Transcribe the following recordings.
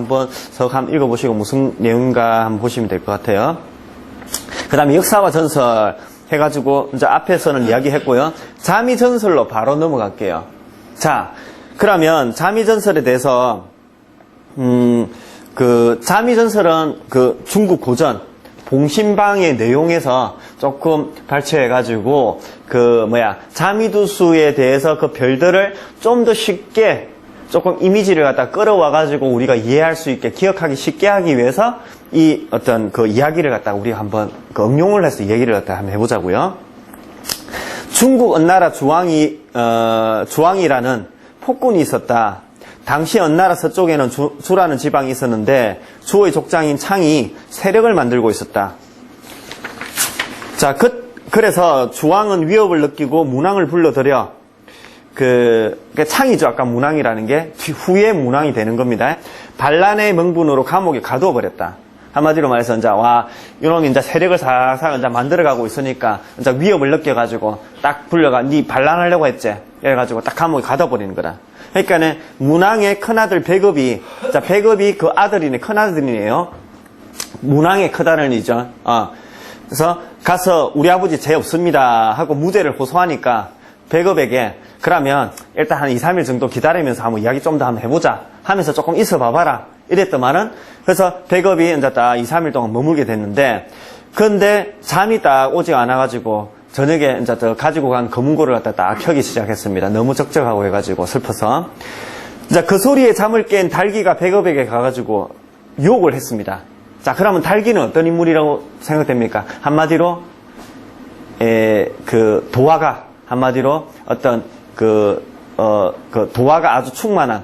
한번 석 한번 읽어보시고 무슨 내용인가 한번 보시면 될 것 같아요. 그 다음에 역사와 전설 해가지고 이제 앞에서는 이야기했고요. 자미전설로 바로 넘어갈게요. 자, 그러면 자미전설에 대해서 그 자미전설은 그 중국 고전 봉신방의 내용에서 조금 발췌해가지고 자미두수에 대해서 그 별들을 좀 더 쉽게 조금 이미지를 갖다 끌어와가지고 우리가 이해할 수 있게 기억하기 쉽게 하기 위해서 이 어떤 그 이야기를 갖다 우리가 한번 그 응용을 해서 얘기를 갖다 한번 해보자고요. 중국 은나라 주왕이라는 폭군이 있었다. 당시 은나라 서쪽에는 주라는 지방이 있었는데 주의 족장인 창이 세력을 만들고 있었다. 자, 그래서 주왕은 위협을 느끼고 문왕을 불러들여 창이죠. 아까 문왕이라는 게 후에 문왕이 되는 겁니다. 반란의 명분으로 감옥에 가두어 버렸다. 한마디로 말해서 이놈이 이제 세력을 사상 이제 만들어가고 있으니까 이제 위협을 느껴가지고 딱 불려가 니 반란하려고 했지. 이래가지고 딱 감옥에 가둬 버리는 거다. 그러니까는 문왕의 큰아들 백업이 그 아들이네, 큰아들이네요. 문왕의 큰아들이죠. 그래서 가서 우리 아버지 죄 없습니다 하고 무죄를 호소하니까 백업에게 그러면 일단 한 2, 3일 정도 기다리면서 한번 이야기 좀 더 한번 해보자 하면서 조금 있어 봐봐라 이랬더만은 그래서 백업이 이제 딱 2, 3일 동안 머물게 됐는데 근데 잠이 딱 오지 않아가지고 저녁에 이제 가지고 간 검은고를 갖다 딱 켜기 시작했습니다. 너무 적적하고 해가지고 슬퍼서 이제 그 소리에 잠을 깬 달기가 백업에게 가가지고 유혹을 했습니다. 자, 그러면 달기는 어떤 인물이라고 생각됩니까? 한마디로 도화가 한마디로 어떤 도화가 아주 충만한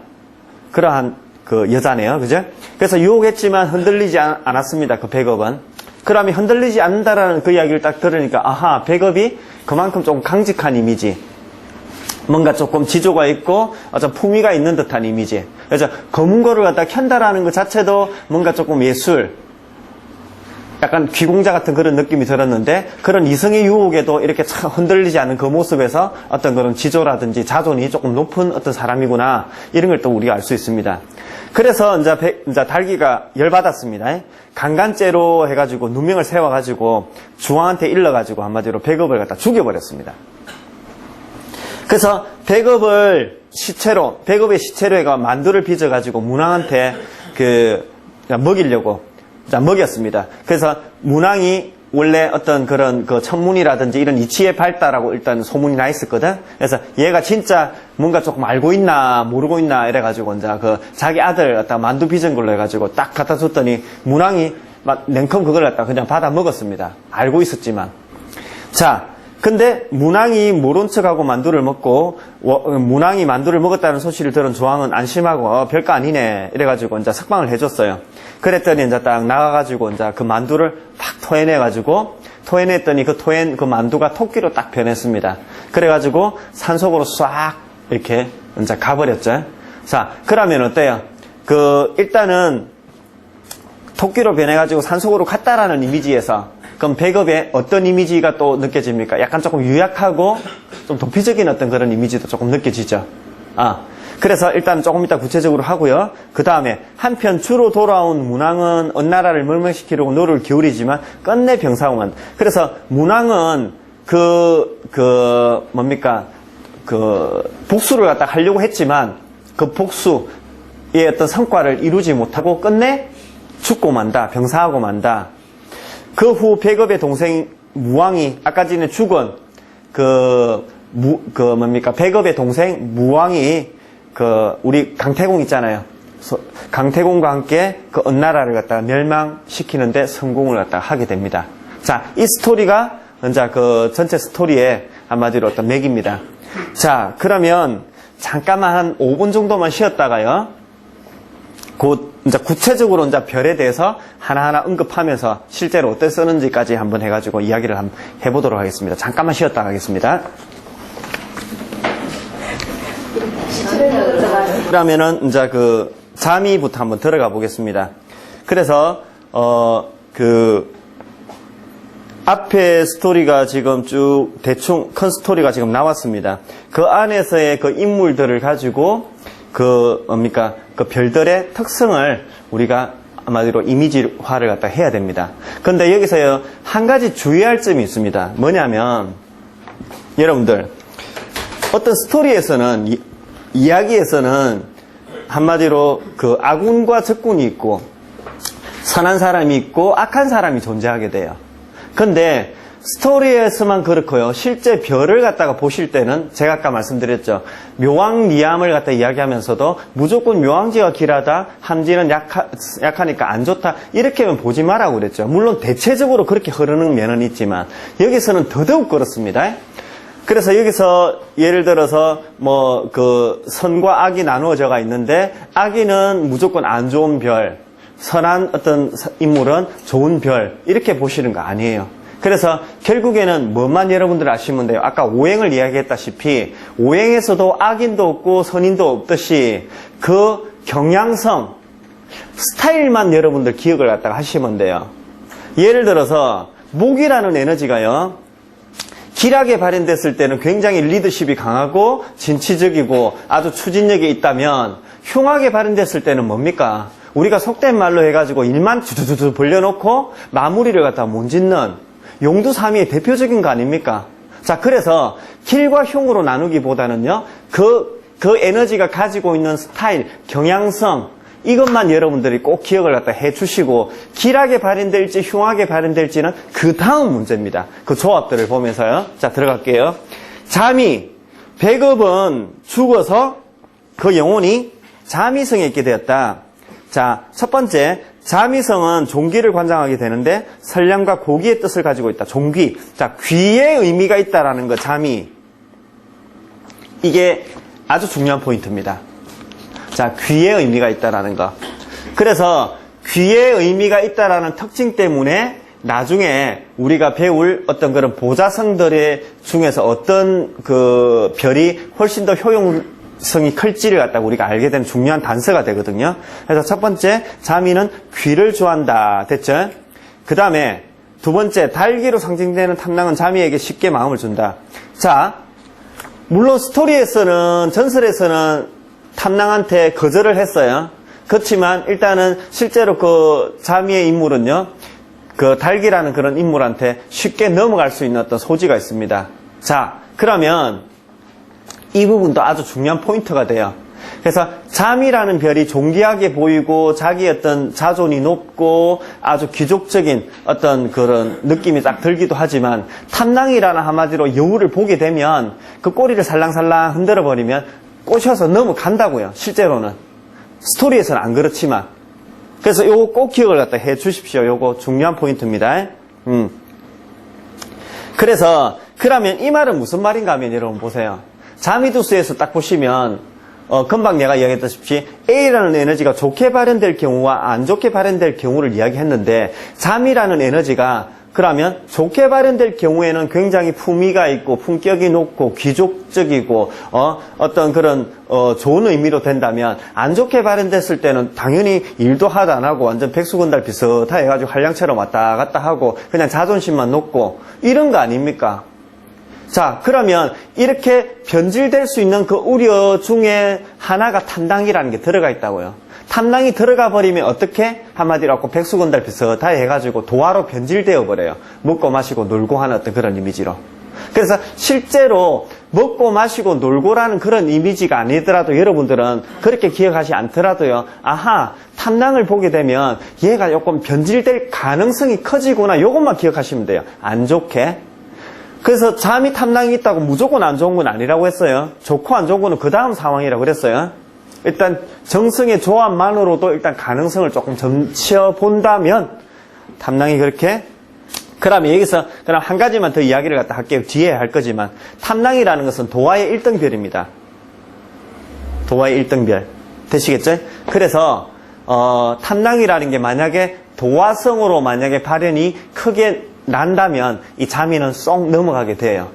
그러한 그 여자네요. 그죠? 그래서 유혹했지만 흔들리지 않았습니다. 그 백업은. 그러면 흔들리지 않는다라는 그 이야기를 딱 들으니까 아하, 백업이 그만큼 조금 강직한 이미지. 뭔가 조금 지조가 있고 어떤 품위가 있는 듯한 이미지. 그래서 검은고를 갖다 켠다라는 것 자체도 뭔가 조금 예술, 약간 귀공자 같은 그런 느낌이 들었는데 그런 이성의 유혹에도 이렇게 참 흔들리지 않은 그 모습에서 어떤 그런 지조라든지 자존이 조금 높은 어떤 사람이구나 이런 걸 또 우리가 알 수 있습니다. 그래서 이제 달기가 열받았습니다. 강간죄로 해가지고 누명을 세워가지고 주왕한테 일러가지고 한마디로 백업을 갖다 죽여버렸습니다. 그래서 백업의 시체로 해가 만두를 빚어가지고 문왕한테 먹이려고 먹였습니다. 그래서 문왕이 원래 어떤 그런 그 천문이라든지 이런 이치에 밝다라고 일단 소문이 나 있었거든. 그래서 얘가 진짜 뭔가 조금 알고 있나 모르고 있나 이래가지고 이제 자기 아들 갖다 만두 빚은 걸로 해가지고 딱 갖다 줬더니 문왕이 막 냉큼 그걸 갖다 그냥 받아 먹었습니다. 알고 있었지만. 자, 근데 문왕이 모른 척하고 만두를 먹고 문왕이 만두를 먹었다는 소식을 들은 주왕은 안심하고 별거 아니네 이래가지고 이제 석방을 해줬어요. 그랬더니 이제 딱 나가가지고 이제 그 만두를 팍 토해냈더니 그 만두가 토끼로 딱 변했습니다. 그래가지고 산속으로 싹 이렇게 이제 가버렸죠. 자, 그러면 어때요? 일단은 토끼로 변해가지고 산속으로 갔다라는 이미지에서 그럼 백업의 어떤 이미지가 또 느껴집니까? 약간 조금 유약하고 좀 도피적인 어떤 그런 이미지도 조금 느껴지죠. 그래서 일단 조금 이따 구체적으로 하고요. 그 다음에 한편 주로 돌아온 문왕은 은나라를 멸망시키려고 노를 기울이지만 끝내 병사고만. 그래서 문왕은 복수를 갖다 하려고 했지만 그 복수의 어떤 성과를 이루지 못하고 끝내 죽고 만다. 병사하고 만다. 그 후 백업의 동생 무왕이 아까 전에 죽은 백업의 동생 무왕이 우리 강태공 있잖아요. 강태공과 함께 그 은나라를 갖다가 멸망시키는데 성공을 갖다가 하게 됩니다. 자, 이 스토리가 이제 그 전체 스토리의 한마디로 어떤 맥입니다. 자, 그러면 잠깐만 한 5분 정도만 쉬었다가요. 곧 이제 구체적으로 이제 별에 대해서 하나하나 언급하면서 실제로 어떻게 쓰는지까지 한번 해가지고 이야기를 한번 해보도록 하겠습니다. 잠깐만 쉬었다 가겠습니다. 그러면은 이제 자미부터 한번 들어가 보겠습니다. 그래서 앞에 스토리가 지금 쭉 대충 큰 스토리가 지금 나왔습니다. 그 안에서의 그 인물들을 가지고 그 별들의 특성을 우리가 아마도 이미지화를 갖다 해야 됩니다. 근데 여기서 한 가지 주의할 점이 있습니다. 뭐냐면, 여러분들, 어떤 스토리에서는, 이야기에서는 한마디로 그 아군과 적군이 있고, 선한 사람이 있고, 악한 사람이 존재하게 돼요. 근데, 스토리에서만 그렇고요. 실제 별을 갖다가 보실 때는 제가 아까 말씀드렸죠. 묘왕리암을 갖다 이야기하면서도 무조건 묘왕지가 길하다, 함지는 약하니까 안 좋다 이렇게는 보지 마라고 그랬죠. 물론 대체적으로 그렇게 흐르는 면은 있지만 여기서는 더더욱 그렇습니다. 그래서 여기서 예를 들어서 뭐 그 선과 악이 나누어져가 있는데 악인은 무조건 안 좋은 별, 선한 어떤 인물은 좋은 별 이렇게 보시는 거 아니에요. 그래서 결국에는 뭐만 여러분들 아시면 돼요. 아까 오행을 이야기했다시피 오행에서도 악인도 없고 선인도 없듯이 그 경향성, 스타일만 여러분들 기억을 갖다가 하시면 돼요. 예를 들어서 목이라는 에너지가요. 길하게 발현됐을 때는 굉장히 리더십이 강하고 진취적이고 아주 추진력이 있다면 흉하게 발현됐을 때는 뭡니까? 우리가 속된 말로 해가지고 일만 두두두두 벌려놓고 마무리를 갖다가 못 짓는 용두삼위의 대표적인 거 아닙니까? 자, 그래서 길과 흉으로 나누기보다는요, 그 에너지가 가지고 있는 스타일, 경향성, 이것만 여러분들이 꼭 기억을 갖다 해 주시고, 길하게 발현될지 흉하게 발현될지는 그 다음 문제입니다. 그 조합들을 보면서요. 자, 들어갈게요. 잠이, 백업은 죽어서 그 영혼이 잠이성에 있게 되었다. 자, 첫 번째, 잠이성은 종귀를 관장하게 되는데 선량과 고귀의 뜻을 가지고 있다. 종귀. 자, 귀의 의미가 있다라는 거, 잠이. 이게 아주 중요한 포인트입니다. 자, 귀의 의미가 있다라는 거. 그래서 귀의 의미가 있다라는 특징 때문에 나중에 우리가 배울 어떤 그런 보자성들의 중에서 어떤 그 별이 훨씬 더 성이 클지를 갖다가 우리가 알게 되는 중요한 단서가 되거든요. 그래서 첫 번째, 자미는 귀를 좋아한다. 됐죠? 그 다음에 두 번째, 달기로 상징되는 탐낭은 자미에게 쉽게 마음을 준다. 자, 물론 스토리에서는, 전설에서는 탐낭한테 거절을 했어요. 그렇지만 일단은 실제로 그 자미의 인물은요, 그 달기라는 그런 인물한테 쉽게 넘어갈 수 있는 어떤 소지가 있습니다. 자, 그러면 이 부분도 아주 중요한 포인트가 돼요. 그래서 잠이라는 별이 존귀하게 보이고 자기 어떤 자존이 높고 아주 귀족적인 어떤 그런 느낌이 딱 들기도 하지만 탐낭이라는 한마디로 여우를 보게 되면 그 꼬리를 살랑살랑 흔들어 버리면 꼬셔서 넘어간다고요. 실제로는. 스토리에서는 안 그렇지만. 그래서 요거 꼭 기억을 갖다 해 주십시오. 요거 중요한 포인트입니다. 그래서 그러면 이 말은 무슨 말인가 하면 여러분 보세요. 자미두스에서 딱 보시면 금방 내가 이야기했다시피 A라는 에너지가 좋게 발현될 경우와 안 좋게 발현될 경우를 이야기했는데 잠이라는 에너지가 그러면 좋게 발현될 경우에는 굉장히 품위가 있고 품격이 높고 귀족적이고 어떤 그런 좋은 의미로 된다면 안 좋게 발현됐을 때는 당연히 일도 하도 안 하고 완전 백수건달 비슷하게 해가지고 한량처럼 왔다 갔다 하고 그냥 자존심만 높고 이런 거 아닙니까? 자, 그러면 이렇게 변질될 수 있는 그 우려 중에 하나가 탐낭이라는 게 들어가 있다고요. 탐낭이 들어가 버리면 어떻게? 한마디로 하고 백수건달 비슷하게 해가지고 도화로 변질되어 버려요. 먹고 마시고 놀고 하는 어떤 그런 이미지로. 그래서 실제로 먹고 마시고 놀고라는 그런 이미지가 아니더라도 여러분들은 그렇게 기억하지 않더라도요. 아하, 탐낭을 보게 되면 얘가 조금 변질될 가능성이 커지구나. 요것만 기억하시면 돼요. 안 좋게. 그래서 잠이 탐낭이 있다고 무조건 안 좋은 건 아니라고 했어요. 좋고 안 좋은 거는 그 다음 상황이라고 그랬어요. 일단 정성의 조합만으로도 일단 가능성을 조금 점쳐본다면 탐낭이 그렇게. 그러면 여기서 그럼 한 가지만 더 이야기를 갖다 할게요. 뒤에 할 거지만 탐낭이라는 것은 도화의 1등별입니다. 도화의 1등별. 되시겠죠? 그래서 탐낭이라는 게 만약에 도화성으로 만약에 발현이 크게 난다면 이 자미는 쏙 넘어가게 돼요.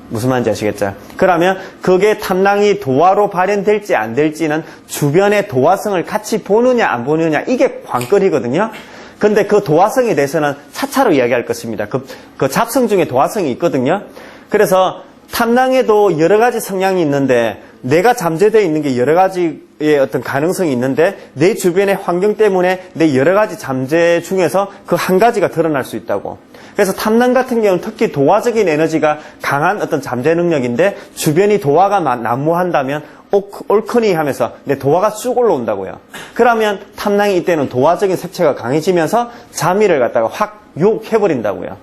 무슨 말인지 아시겠죠? 그러면 그게 탐낭이 도화로 발현될지 안 될지는 주변의 도화성을 같이 보느냐 안 보느냐 이게 관건이거든요. 근데 그 도화성에 대해서는 차차로 이야기할 것입니다. 그 잡성 중에 도화성이 있거든요. 그래서 탐낭에도 여러 가지 성향이 있는데 내가 잠재되어 있는 게 여러 가지의 어떤 가능성이 있는데 내 주변의 환경 때문에 내 여러 가지 잠재 중에서 그 한 가지가 드러날 수 있다고. 그래서 탐랑 같은 경우는 특히 도화적인 에너지가 강한 어떤 잠재 능력인데 주변이 도화가 난무한다면 옳거니 하면서 내 도화가 쑥 올라온다고요. 그러면 탐랑이 이때는 도화적인 색채가 강해지면서 자미를 갖다가 확 유혹해버린다고요.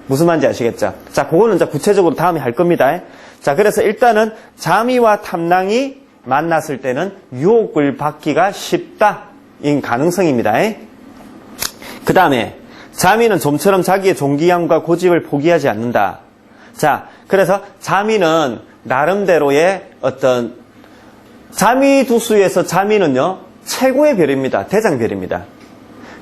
무슨 말인지 아시겠죠? 자, 그거는 이제 구체적으로 다음에 할 겁니다. 자, 그래서 일단은 자미와 탐랑이 만났을 때는 유혹을 받기가 쉽다. 인 가능성입니다. 그 다음에 자미는 좀처럼 자기의 존귀함과 고집을 포기하지 않는다. 자, 그래서 자미는 나름대로의 어떤 자미두수에서 자미는요 최고의 별입니다. 대장별입니다.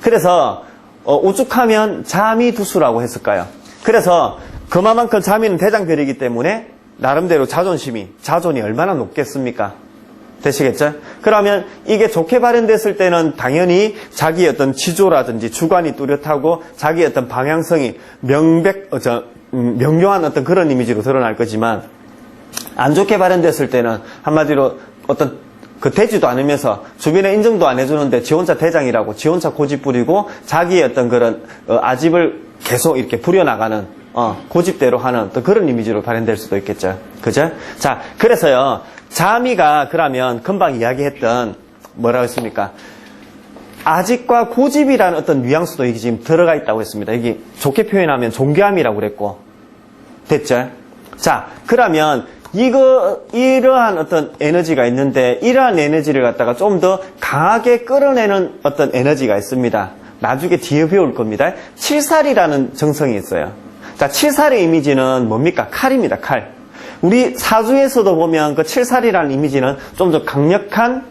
그래서 오죽하면 자미두수라고 했을까요? 그래서 그만큼 자미는 대장별이기 때문에 나름대로 자존이 얼마나 높겠습니까? 되시겠죠? 그러면 이게 좋게 발현됐을 때는 당연히 자기의 어떤 지조라든지 주관이 뚜렷하고 자기의 어떤 방향성이 명료한 어떤 그런 이미지로 드러날 거지만 안 좋게 발현됐을 때는 한마디로 어떤 되지도 않으면서 주변에 인정도 안 해주는데 지 혼자 대장이라고 지 혼자 고집 부리고 자기의 어떤 그런 아집을 계속 이렇게 부려나가는 고집대로 하는 또 그런 이미지로 발현될 수도 있겠죠. 그죠? 자, 그래서요 자미가 그러면 금방 이야기했던 뭐라고 했습니까? 아집과 고집이라는 어떤 뉘앙스도 여기 지금 들어가 있다고 했습니다. 여기 좋게 표현하면 존귀함이라고 그랬고 됐죠? 자, 그러면 이러한 어떤 에너지가 있는데 이러한 에너지를 갖다가 좀 더 강하게 끌어내는 어떤 에너지가 있습니다. 나중에 뒤에 배울 겁니다. 칠살이라는 정성이 있어요. 자, 칠살의 이미지는 뭡니까? 칼입니다. 칼. 우리 사주에서도 보면 그 칠살이라는 이미지는 좀 더 강력한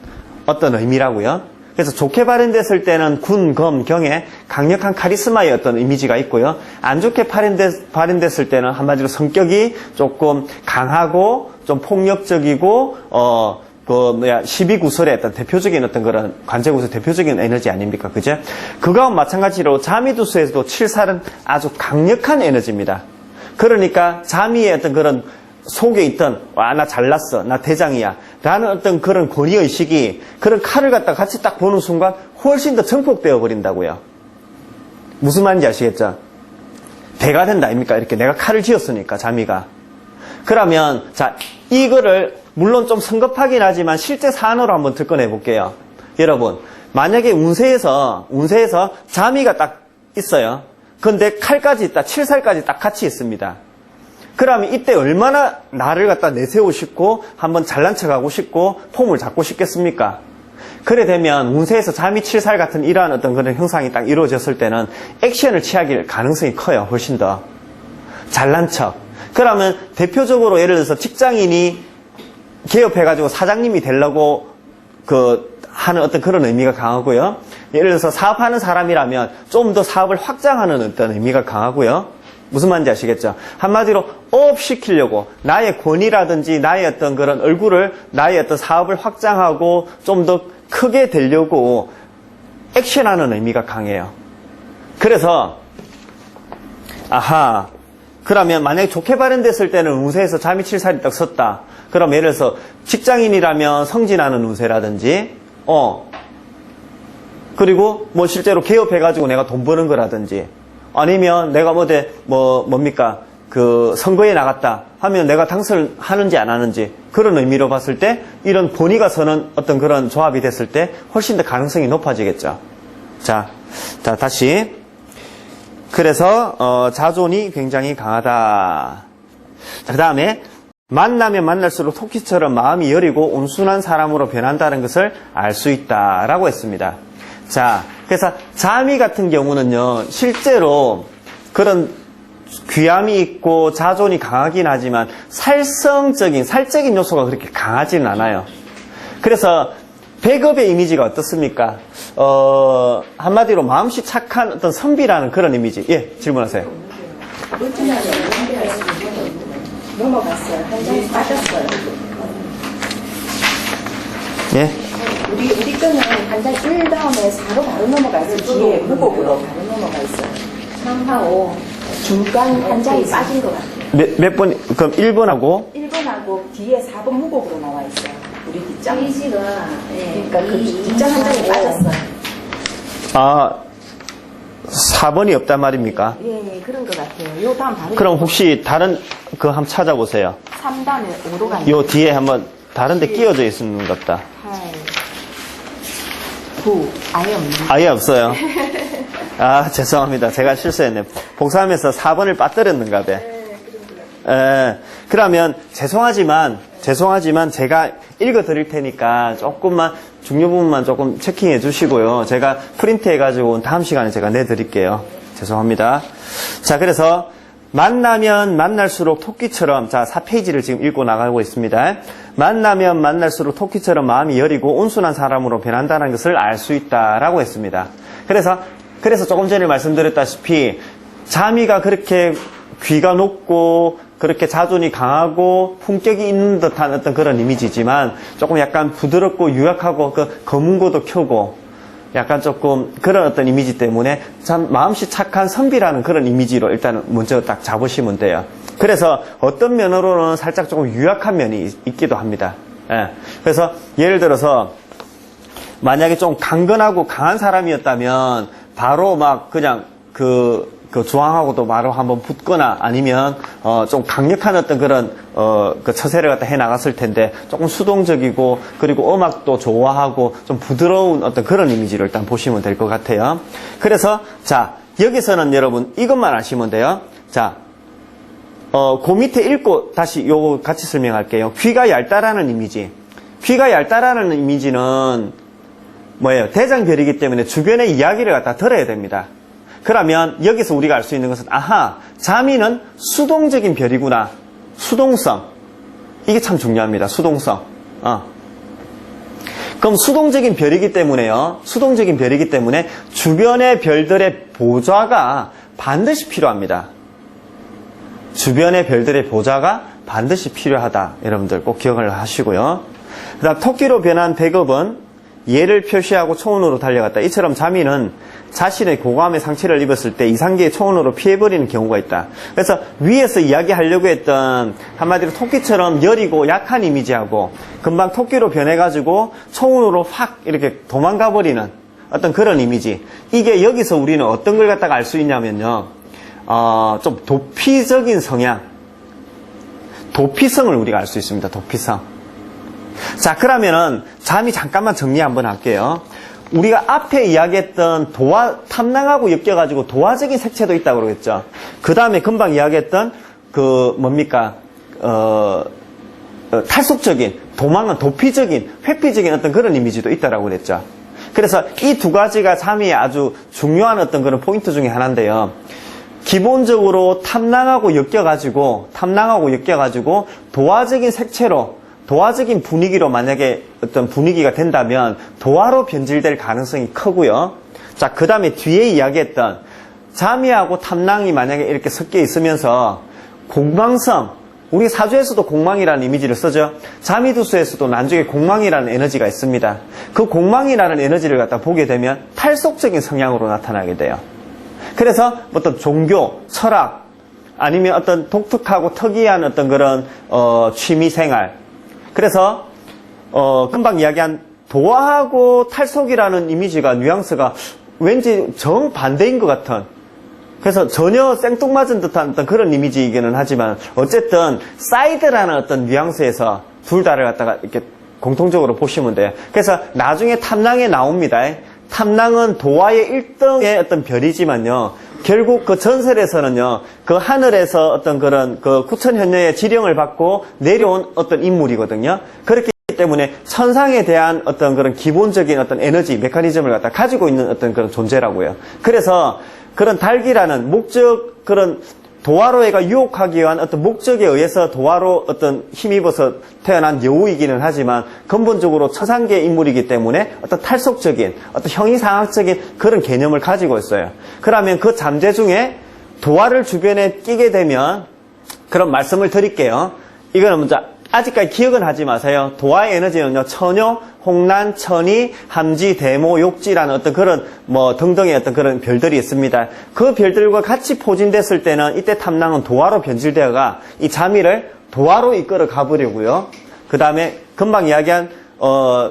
어떤 의미라고요. 그래서 좋게 발현됐을 때는 군, 검, 경에 강력한 카리스마의 어떤 이미지가 있고요. 안 좋게 발현됐을 때는 한마디로 성격이 조금 강하고 좀 폭력적이고 시비구설의 어떤 대표적인 어떤 그런 관제구설 대표적인 에너지 아닙니까? 그죠? 그거와 마찬가지로 자미두수에서도 칠살은 아주 강력한 에너지입니다. 그러니까 자미의 어떤 그런 속에 있던 나 잘났어, 나 대장이야 라는 어떤 그런 권위의식이 그런 칼을 갖다 같이 딱 보는 순간 훨씬 더 증폭되어 버린다고요. 무슨 말인지 아시겠죠? 배가 된다 아닙니까? 이렇게 내가 칼을 쥐었으니까 자미가. 그러면 자 이거를 물론 좀 성급하긴 하지만 실제 사안으로 한번 접근해 볼게요. 여러분 만약에 운세에서 자미가 딱 있어요. 근데 칼까지 있다, 칠살까지 딱 같이 있습니다. 그러면 이때 얼마나 나를 갖다 내세우고 싶고 한번 잘난 척하고 싶고 폼을 잡고 싶겠습니까? 그래 되면 운세에서 자미 칠살 같은 이러한 어떤 그런 형상이 딱 이루어졌을 때는 액션을 취하길 가능성이 커요. 훨씬 더 잘난 척. 그러면 대표적으로 예를 들어서 직장인이 개업해가지고 사장님이 되려고 하는 어떤 그런 의미가 강하고요. 예를 들어서 사업하는 사람이라면 좀 더 사업을 확장하는 어떤 의미가 강하고요. 무슨 말인지 아시겠죠? 한마디로 업시키려고 나의 권위라든지 나의 어떤 그런 얼굴을 나의 어떤 사업을 확장하고 좀 더 크게 되려고 액션하는 의미가 강해요. 그래서 그러면 만약에 좋게 발현됐을 때는 운세에서 자미 칠살이 딱 섰다. 그럼 예를 들어서 직장인이라면 성진하는 운세라든지 그리고 뭐 실제로 개업해가지고 내가 돈 버는 거라든지 아니면 내가 뭡니까? 선거에 나갔다 하면 내가 당선을 하는지 안 하는지 그런 의미로 봤을 때 이런 본의가 서는 어떤 그런 조합이 됐을 때 훨씬 더 가능성이 높아지겠죠. 자, 다시. 그래서, 자존이 굉장히 강하다. 그 다음에, 만나면 만날수록 토끼처럼 마음이 여리고 온순한 사람으로 변한다는 것을 알 수 있다라고 했습니다. 자, 그래서 자미 같은 경우는요, 실제로 그런 귀함이 있고 자존이 강하긴 하지만 살적인 요소가 그렇게 강하지는 않아요. 그래서 배급의 이미지가 어떻습니까? 한마디로 마음씨 착한 어떤 선비라는 그런 이미지. 예, 질문하세요. 넘어갔어요. 현장에 빠졌어요. 예? 우리 거는 한장 1 다음에 4로 바로 넘어가 있어요. 뒤에 무곡으로 바로 넘어가 있어요. 3하고 중간 한 장이 빠진 것 같아요. 몇 번, 그럼 1번하고? 1번 3번하고 뒤에 4번 무곡으로 나와 있어요. 우리 뒷장. 페이지가 그러니까 그 뒷장 한 장이 빠졌어요. 아, 4번이 없단 말입니까? 예, 그런 것 같아요. 요 다음 다른 그럼 혹시 다른 거 한번 찾아보세요. 3단에 5도가 요 뒤에 한번 다른 데 끼워져 있는 것 같다. 8, 9, 아예 없는. 아예 없어요. 아, 죄송합니다. 제가 실수했네. 복사하면서 4번을 빠뜨렸는가 봐. 그러면 죄송하지만 제가 읽어 드릴 테니까 조금만 중요 부분만 조금 체킹해 주시고요. 제가 프린트해 가지고 다음 시간에 제가 내 드릴게요. 죄송합니다. 자, 그래서 만나면 만날수록 토끼처럼, 자, 4페이지를 지금 읽고 나가고 있습니다. 만나면 만날수록 토끼처럼 마음이 여리고 온순한 사람으로 변한다는 것을 알 수 있다라고 했습니다. 그래서 조금 전에 말씀드렸다시피 자미가 그렇게 귀가 높고 그렇게 자존이 강하고 품격이 있는 듯한 어떤 그런 이미지지만 조금 약간 부드럽고 유약하고 그 검은고도 켜고 약간 조금 그런 어떤 이미지 때문에 참 마음씨 착한 선비라는 그런 이미지로 일단 먼저 딱 잡으시면 돼요. 그래서 어떤 면으로는 살짝 조금 유약한 면이 있기도 합니다. 예. 그래서 예를 들어서 만약에 좀 강건하고 강한 사람이었다면 바로 막 그냥 그 주황하고도 바로 한번 붙거나 아니면 좀 강력한 어떤 그런 그 처세를 갖다 해 나갔을 텐데 조금 수동적이고 그리고 음악도 좋아하고 좀 부드러운 어떤 그런 이미지를 일단 보시면 될 것 같아요. 그래서 자, 여기서는 여러분 이것만 아시면 돼요. 자, 그 밑에 읽고 다시 요거 같이 설명할게요. 귀가 얇다라는 이미지. 귀가 얇다라는 이미지는 뭐예요? 대장별이기 때문에 주변의 이야기를 갖다 들어야 됩니다. 그러면 여기서 우리가 알 수 있는 것은 아하, 자미는 수동적인 별이구나. 수동성. 이게 참 중요합니다. 수동성. 그럼 수동적인 별이기 때문에요. 수동적인 별이기 때문에 주변의 별들의 보좌가 반드시 필요합니다. 주변의 별들의 보좌가 반드시 필요하다. 여러분들 꼭 기억을 하시고요. 그 다음 토끼로 변한 백업은 예를 표시하고 초원으로 달려갔다. 이처럼 자미는 자신의 고감의 상처를 입었을 때 이상기의 초원으로 피해버리는 경우가 있다. 그래서 위에서 이야기하려고 했던 한마디로 토끼처럼 여리고 약한 이미지하고 금방 토끼로 변해가지고 초원으로 확 이렇게 도망가버리는 어떤 그런 이미지. 이게 여기서 우리는 어떤 걸 갖다가 알 수 있냐면요. 좀 도피적인 성향. 도피성을 우리가 알 수 있습니다. 도피성. 자, 그러면은 잠이 잠깐만 정리 한번 할게요. 우리가 앞에 이야기했던 탐낭하고 엮여가지고 도화적인 색채도 있다고 그러겠죠. 그 다음에 금방 이야기했던 탈속적인, 도망은 도피적인, 회피적인 어떤 그런 이미지도 있다라고 그랬죠. 그래서 이 두 가지가 잠이 아주 중요한 어떤 그런 포인트 중에 하나인데요. 기본적으로 탐낭하고 엮여가지고 도화적인 색채로 도화적인 분위기로 만약에 어떤 분위기가 된다면 도화로 변질될 가능성이 크고요. 자, 그 다음에 뒤에 이야기했던 자미하고 탐낭이 만약에 이렇게 섞여 있으면서 공망성, 우리 사주에서도 공망이라는 이미지를 쓰죠. 자미두수에서도 난중에 공망이라는 에너지가 있습니다. 그 공망이라는 에너지를 갖다 보게 되면 탈속적인 성향으로 나타나게 돼요. 그래서 어떤 종교, 철학, 아니면 어떤 독특하고 특이한 어떤 그런 취미생활, 그래서 금방 이야기한 도화하고 탈속이라는 이미지가 뉘앙스가 왠지 정반대인 것 같은, 그래서 전혀 생뚱맞은 듯한 어떤 그런 이미지이기는 하지만 어쨌든 사이드라는 어떤 뉘앙스에서 둘 다를 갖다가 이렇게 공통적으로 보시면 돼요. 그래서 나중에 탐낭에 나옵니다. 탐낭은 도화의 1등의 어떤 별이지만요, 결국 그 전설에서는요, 그 하늘에서 어떤 그런 그 구천현녀의 지령을 받고 내려온 어떤 인물이거든요. 그렇기 때문에 천상에 대한 어떤 그런 기본적인 어떤 에너지, 메커니즘을 갖다 가지고 있는 어떤 그런 존재라고요. 그래서 그런 달기라는 목적, 그런 도화로애가 유혹하기 위한 어떤 목적에 의해서 도화로 어떤 힘입어서 태어난 여우이기는 하지만 근본적으로 처상계의 인물이기 때문에 어떤 탈속적인, 어떤 형이상학적인 그런 개념을 가지고 있어요. 그러면 그 잠재 중에 도화를 주변에 끼게 되면 그런 말씀을 드릴게요. 이거는 먼저 아직까지 기억은 하지 마세요. 도화의 에너지는요, 처녀, 홍란, 천이, 함지, 대모, 욕지라는 어떤 그런 등등의 어떤 그런 별들이 있습니다. 그 별들과 같이 포진됐을 때는 이때 탐낭은 도화로 변질되어가 이 자미를 도화로 이끌어 가보려고요. 그 다음에 금방 이야기한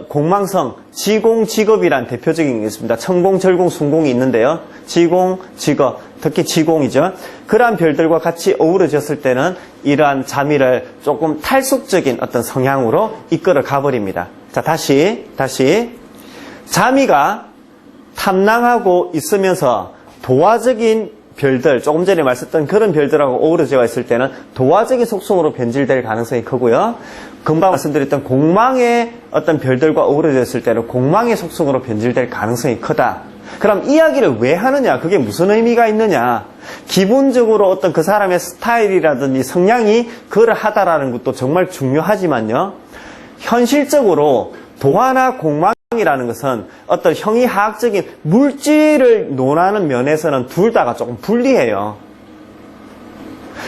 공망성, 지공, 직업이란 대표적인 게 있습니다. 천공, 절공, 순공이 있는데요. 지공, 직업, 특히 지공이죠. 그러한 별들과 같이 어우러졌을 때는 이러한 자미를 조금 탈속적인 어떤 성향으로 이끌어 가버립니다. 자, 다시. 자미가 탐낭하고 있으면서 도화적인 별들, 조금 전에 말씀했던 그런 별들하고 어우러져 있을 때는 도화적인 속성으로 변질될 가능성이 크고요. 금방 말씀드렸던 공망의 어떤 별들과 어우러져 있을 때는 공망의 속성으로 변질될 가능성이 크다. 그럼 이야기를 왜 하느냐? 그게 무슨 의미가 있느냐? 기본적으로 어떤 그 사람의 스타일이라든지 성향이 그러하다라는 것도 정말 중요하지만요. 현실적으로 도화나 공망이라는 것은 어떤 형이하학적인 물질을 논하는 면에서는 둘 다가 조금 불리해요.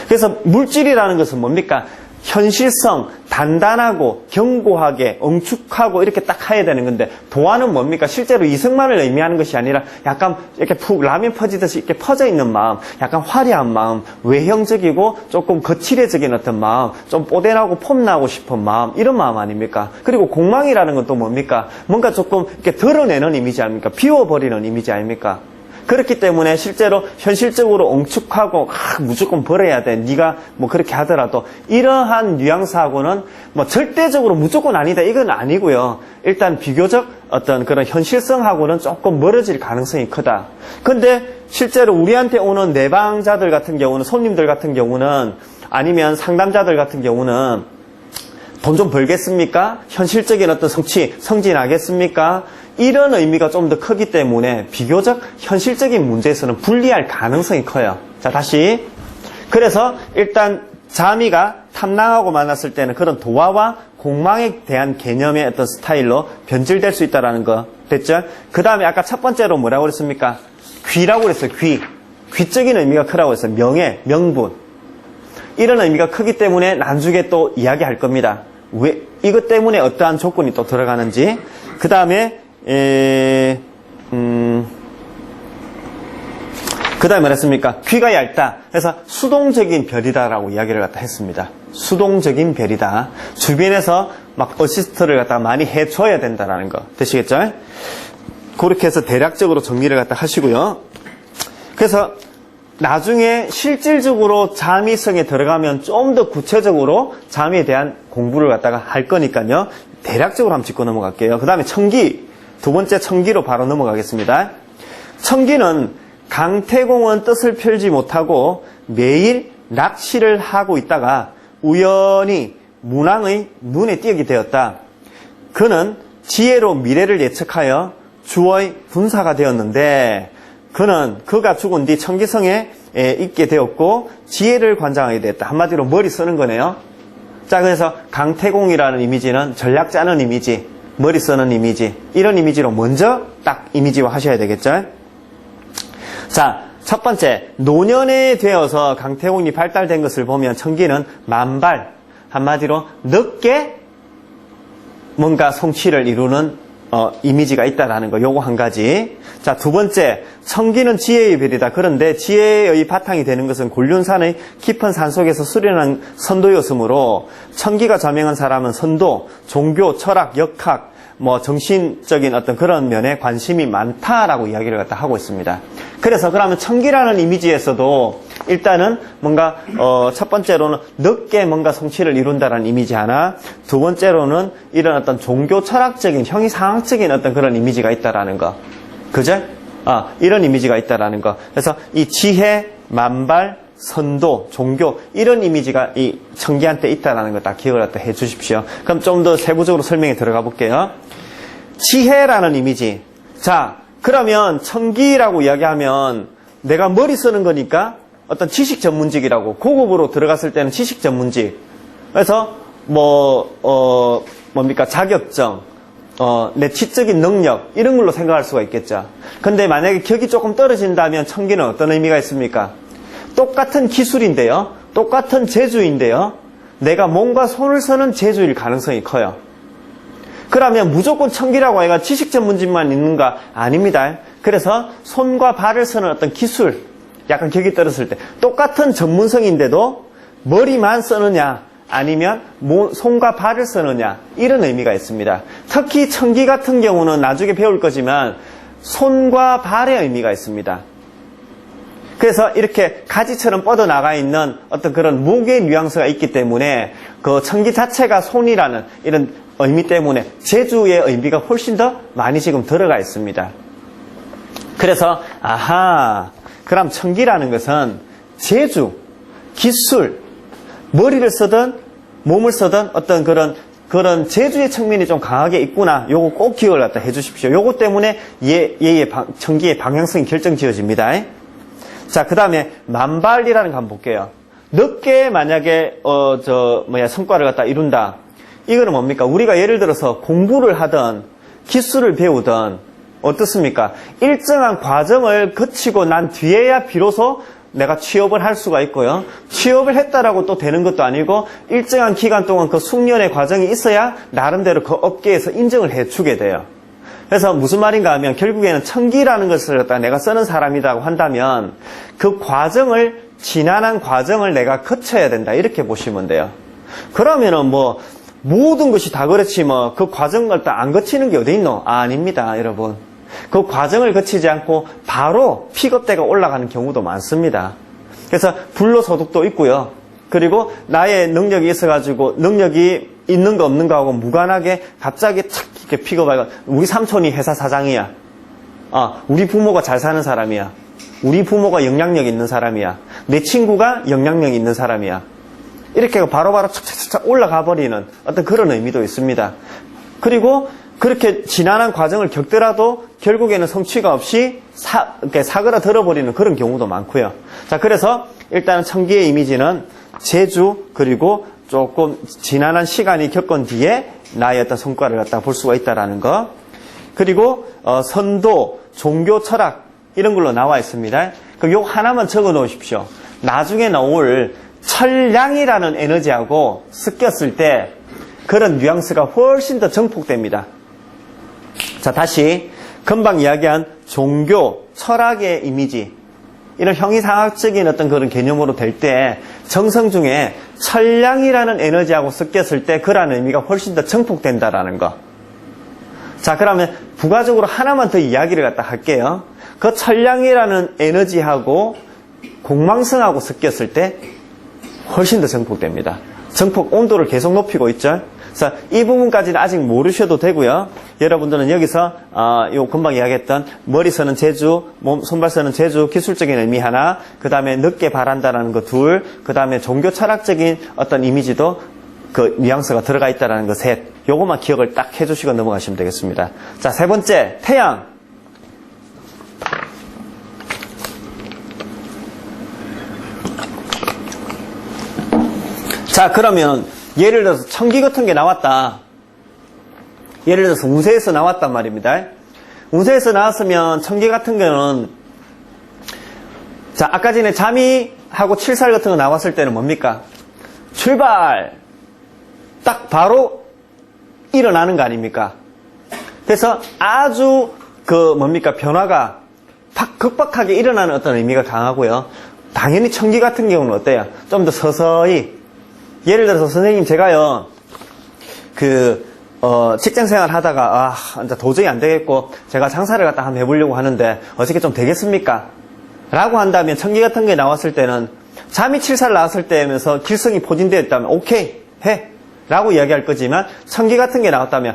그래서 물질이라는 것은 뭡니까? 현실성, 단단하고 견고하게, 엉축하고 이렇게 딱 해야 되는 건데, 도화는 뭡니까? 실제로 이승만을 의미하는 것이 아니라 약간 이렇게 푹 라면 퍼지듯이 이렇게 퍼져 있는 마음, 약간 화려한 마음, 외형적이고 조금 거칠해적인 어떤 마음, 좀 뽀대나고 폼나고 싶은 마음, 이런 마음 아닙니까? 그리고 공망이라는 건 또 뭡니까? 뭔가 조금 이렇게 드러내는 이미지 아닙니까? 비워버리는 이미지 아닙니까? 그렇기 때문에 실제로 현실적으로 엉축하고 무조건 버려야 돼. 네가 뭐 그렇게 하더라도 이러한 뉘앙스하고는 뭐 절대적으로 무조건 아니다. 이건 아니고요. 일단 비교적 어떤 그런 현실성하고는 조금 멀어질 가능성이 크다. 근데 실제로 우리한테 오는 내방자들 같은 경우는, 손님들 같은 경우는, 아니면 상담자들 같은 경우는 돈 좀 벌겠습니까? 현실적인 어떤 성진하겠습니까? 이런 의미가 좀 더 크기 때문에 비교적 현실적인 문제에서는 불리할 가능성이 커요. 자, 다시. 그래서 일단 자미가 탐낭하고 만났을 때는 그런 도화와 공망에 대한 개념의 어떤 스타일로 변질될 수 있다는 거 됐죠? 그 다음에 아까 첫 번째로 뭐라고 그랬습니까? 귀라고 그랬어요. 귀적인 의미가 크다고 했어요. 명예, 명분. 이런 의미가 크기 때문에 나중에 또 이야기할 겁니다. 왜 이것 때문에 어떠한 조건이 또 들어가는지. 그 다음에 그 다음에 뭐랬습니까? 귀가 얇다. 그래서 수동적인 별이다라고 이야기를 갖다 했습니다. 수동적인 별이다. 주변에서 막 어시스트를 갖다 많이 해줘야 된다라는 거 되시겠죠? 그렇게 해서 대략적으로 정리를 갖다 하시고요. 그래서 나중에 실질적으로 자미성에 들어가면 좀 더 구체적으로 자미에 대한 공부를 갖다가 할 거니까요. 대략적으로 한번 짚고 넘어갈게요. 그 다음에 청기. 두 번째 청기로 바로 넘어가겠습니다. 청기는 강태공은 뜻을 펼지 못하고 매일 낚시를 하고 있다가 우연히 문왕의 눈에 띄게 되었다. 그는 지혜로 미래를 예측하여 주의 군사가 되었는데 그가 죽은 뒤 청기성에 있게 되었고 지혜를 관장하게 됐다. 한마디로 머리 쓰는 거네요. 자, 그래서 강태공이라는 이미지는 전략 짜는 이미지, 머리 쓰는 이미지, 이런 이미지로 먼저 딱 이미지화 하셔야 되겠죠. 자, 첫 번째, 노년에 되어서 강태공이 발달된 것을 보면 청기는 만발, 한마디로 늦게 뭔가 성취를 이루는 이미지가 있다라는 거, 요거 한 가지. 자, 두 번째, 청기는 지혜의 별이다. 그런데 지혜의 바탕이 되는 것은 곤륜산의 깊은 산 속에서 수련한 선도였으므로 청기가 자명한 사람은 선도, 종교, 철학, 역학, 정신적인 어떤 그런 면에 관심이 많다라고 이야기를 갖다 하고 있습니다. 그래서 그러면 청기라는 이미지에서도 일단은 뭔가 첫 번째로는 늦게 뭔가 성취를 이룬다라는 이미지 하나, 두 번째로는 이런 어떤 종교 철학적인 형이상학적인 어떤 그런 이미지가 있다라는 거, 그죠? 이런 이미지가 있다라는 거. 그래서 이 지혜, 만발, 선도, 종교 이런 이미지가 이 청기한테 있다라는 거 딱 기억을 갖다 해주십시오. 그럼 좀 더 세부적으로 설명에 들어가 볼게요. 지혜라는 이미지. 자, 그러면 청기라고 이야기하면 내가 머리 쓰는 거니까 어떤 지식 전문직이라고, 고급으로 들어갔을 때는 지식 전문직. 그래서 뭡니까? 자격증, 내 지적인 능력 이런 걸로 생각할 수가 있겠죠. 근데 만약에 격이 조금 떨어진다면 청기는 어떤 의미가 있습니까? 똑같은 기술인데요, 똑같은 재주인데요, 내가 몸과 손을 쓰는 재주일 가능성이 커요. 그러면 무조건 청기라고 해가 지식 전문직만 있는가? 아닙니다. 그래서 손과 발을 쓰는 어떤 기술, 약간 격이 떨어졌을 때 똑같은 전문성인데도 머리만 쓰느냐, 아니면 손과 발을 쓰느냐 이런 의미가 있습니다. 특히 청기 같은 경우는 나중에 배울 거지만 손과 발의 의미가 있습니다. 그래서 이렇게 가지처럼 뻗어나가 있는 어떤 그런 목의 뉘앙스가 있기 때문에 그 청기 자체가 손이라는 이런 의미 때문에 제주의 의미가 훨씬 더 많이 지금 들어가 있습니다. 그래서 그럼 청기라는 것은 제주, 기술, 머리를 쓰든 몸을 쓰든 어떤 그런 제주의 측면이 좀 강하게 있구나. 요거 꼭 기억을 갖다 해주십시오. 요거 때문에 청기의 방향성이 결정 지어집니다. 자, 그 다음에 만발이라는 거 한번 볼게요. 늦게 만약에 성과를 갖다 이룬다. 이거는 뭡니까? 우리가 예를 들어서 공부를 하든 기술을 배우든 어떻습니까? 일정한 과정을 거치고 난 뒤에야 비로소 내가 취업을 할 수가 있고요. 취업을 했다라고 또 되는 것도 아니고 일정한 기간 동안 그 숙련의 과정이 있어야 나름대로 그 업계에서 인정을 해주게 돼요. 그래서 무슨 말인가 하면 결국에는 청기라는 것을 갖다 내가 쓰는 사람이라고 한다면 그 과정을 지난한 과정을 내가 거쳐야 된다 이렇게 보시면 돼요. 그러면은 모든 것이 다 그렇지 그 과정을 다 안 거치는 게 어디 있노? 아닙니다, 여러분. 그 과정을 거치지 않고 바로 픽업대가 올라가는 경우도 많습니다. 그래서 불로소득도 있고요. 그리고 나의 능력이 있어가지고 능력이 있는 거 없는 거하고 무관하게 갑자기 탁 이렇게 픽업하고 우리 삼촌이 회사 사장이야. 우리 부모가 잘 사는 사람이야. 우리 부모가 영향력 있는 사람이야. 내 친구가 영향력 있는 사람이야. 이렇게 바로바로 착착착 올라가 버리는 어떤 그런 의미도 있습니다. 그리고 그렇게 지난한 과정을 겪더라도 결국에는 성취가 없이 사그라들어버리는 그런 경우도 많고요. 자, 그래서 일단은 청기의 이미지는 제주 그리고 조금 지난한 시간이 겪은 뒤에 나의 어떤 성과를 갖다 볼 수가 있다라는 거. 그리고 선도, 종교, 철학 이런 걸로 나와 있습니다. 그럼 요 하나만 적어 놓으십시오. 나중에 나올 철량이라는 에너지하고 섞였을 때 그런 뉘앙스가 훨씬 더 증폭됩니다. 자, 다시 금방 이야기한 종교, 철학의 이미지 이런 형이상학적인 어떤 그런 개념으로 될 때 정성 중에 철량이라는 에너지하고 섞였을 때 그런 의미가 훨씬 더 증폭된다라는 거. 자, 그러면 부가적으로 하나만 더 이야기를 갖다 할게요. 그 철량이라는 에너지하고 공망성하고 섞였을 때 훨씬 더 증폭됩니다. 증폭 온도를 계속 높이고 있죠. 그래서 이 부분까지는 아직 모르셔도 되고요. 여러분들은 여기서 요 금방 이야기했던 머리 쓰는 제주, 손발 쓰는 제주 기술적인 의미 하나, 그 다음에 늦게 바란다라는 거 둘, 그 다음에 종교 철학적인 어떤 이미지도 그 뉘앙스가 들어가 있다라는 거 셋. 요것만 기억을 딱 해주시고 넘어가시면 되겠습니다. 자, 세 번째 태양. 자, 그러면 예를 들어서 청기 같은 게 나왔다. 예를 들어서 운세에서 나왔단 말입니다. 운세에서 나왔으면 청기 같은 경우는 자, 아까 전에 잠이하고 칠살 같은 거 나왔을 때는 뭡니까? 출발! 딱 바로 일어나는 거 아닙니까? 그래서 아주 변화가 급박하게 일어나는 어떤 의미가 강하고요. 당연히 청기 같은 경우는 어때요? 좀 더 서서히 예를 들어서 선생님 제가요 직장생활 하다가 이제 도저히 안 되겠고 제가 장사를 갖다 한번 해보려고 하는데 어떻게 좀 되겠습니까? 라고 한다면 청기 같은 게 나왔을 때는 잠이 7살 나왔을 때면서 길성이 포진되어 있다면 오케이 해 라고 이야기할 거지만 청기 같은 게 나왔다면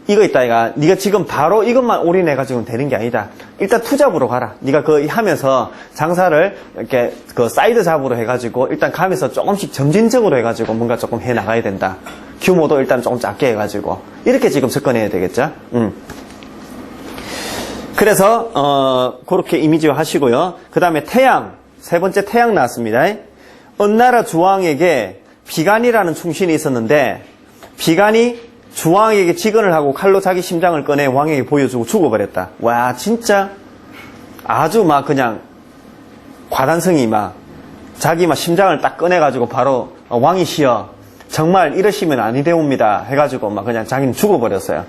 이거 있다 이가 네가 지금 바로 이것만 올인해가지고는 되는 게 아니다. 일단 투잡으로 가라. 네가 하면서 장사를 이렇게 사이드 잡으로 해가지고 일단 가면서 조금씩 점진적으로 해가지고 뭔가 조금 해 나가야 된다. 규모도 일단 조금 작게 해가지고 이렇게 지금 접근해야 되겠죠. 그래서 그렇게 이미지화 하시고요. 그 다음에 태양, 세 번째 태양 나왔습니다. 은나라 주왕에게 비간이라는 충신이 있었는데 비간이 주왕에게 직언을 하고 칼로 자기 심장을 꺼내 왕에게 보여주고 죽어버렸다. 와, 진짜 아주 그냥 과단성이 자기 심장을 딱 꺼내가지고 바로 왕이시여 정말 이러시면 아니 되옵니다 해가지고 그냥 자기는 죽어버렸어요.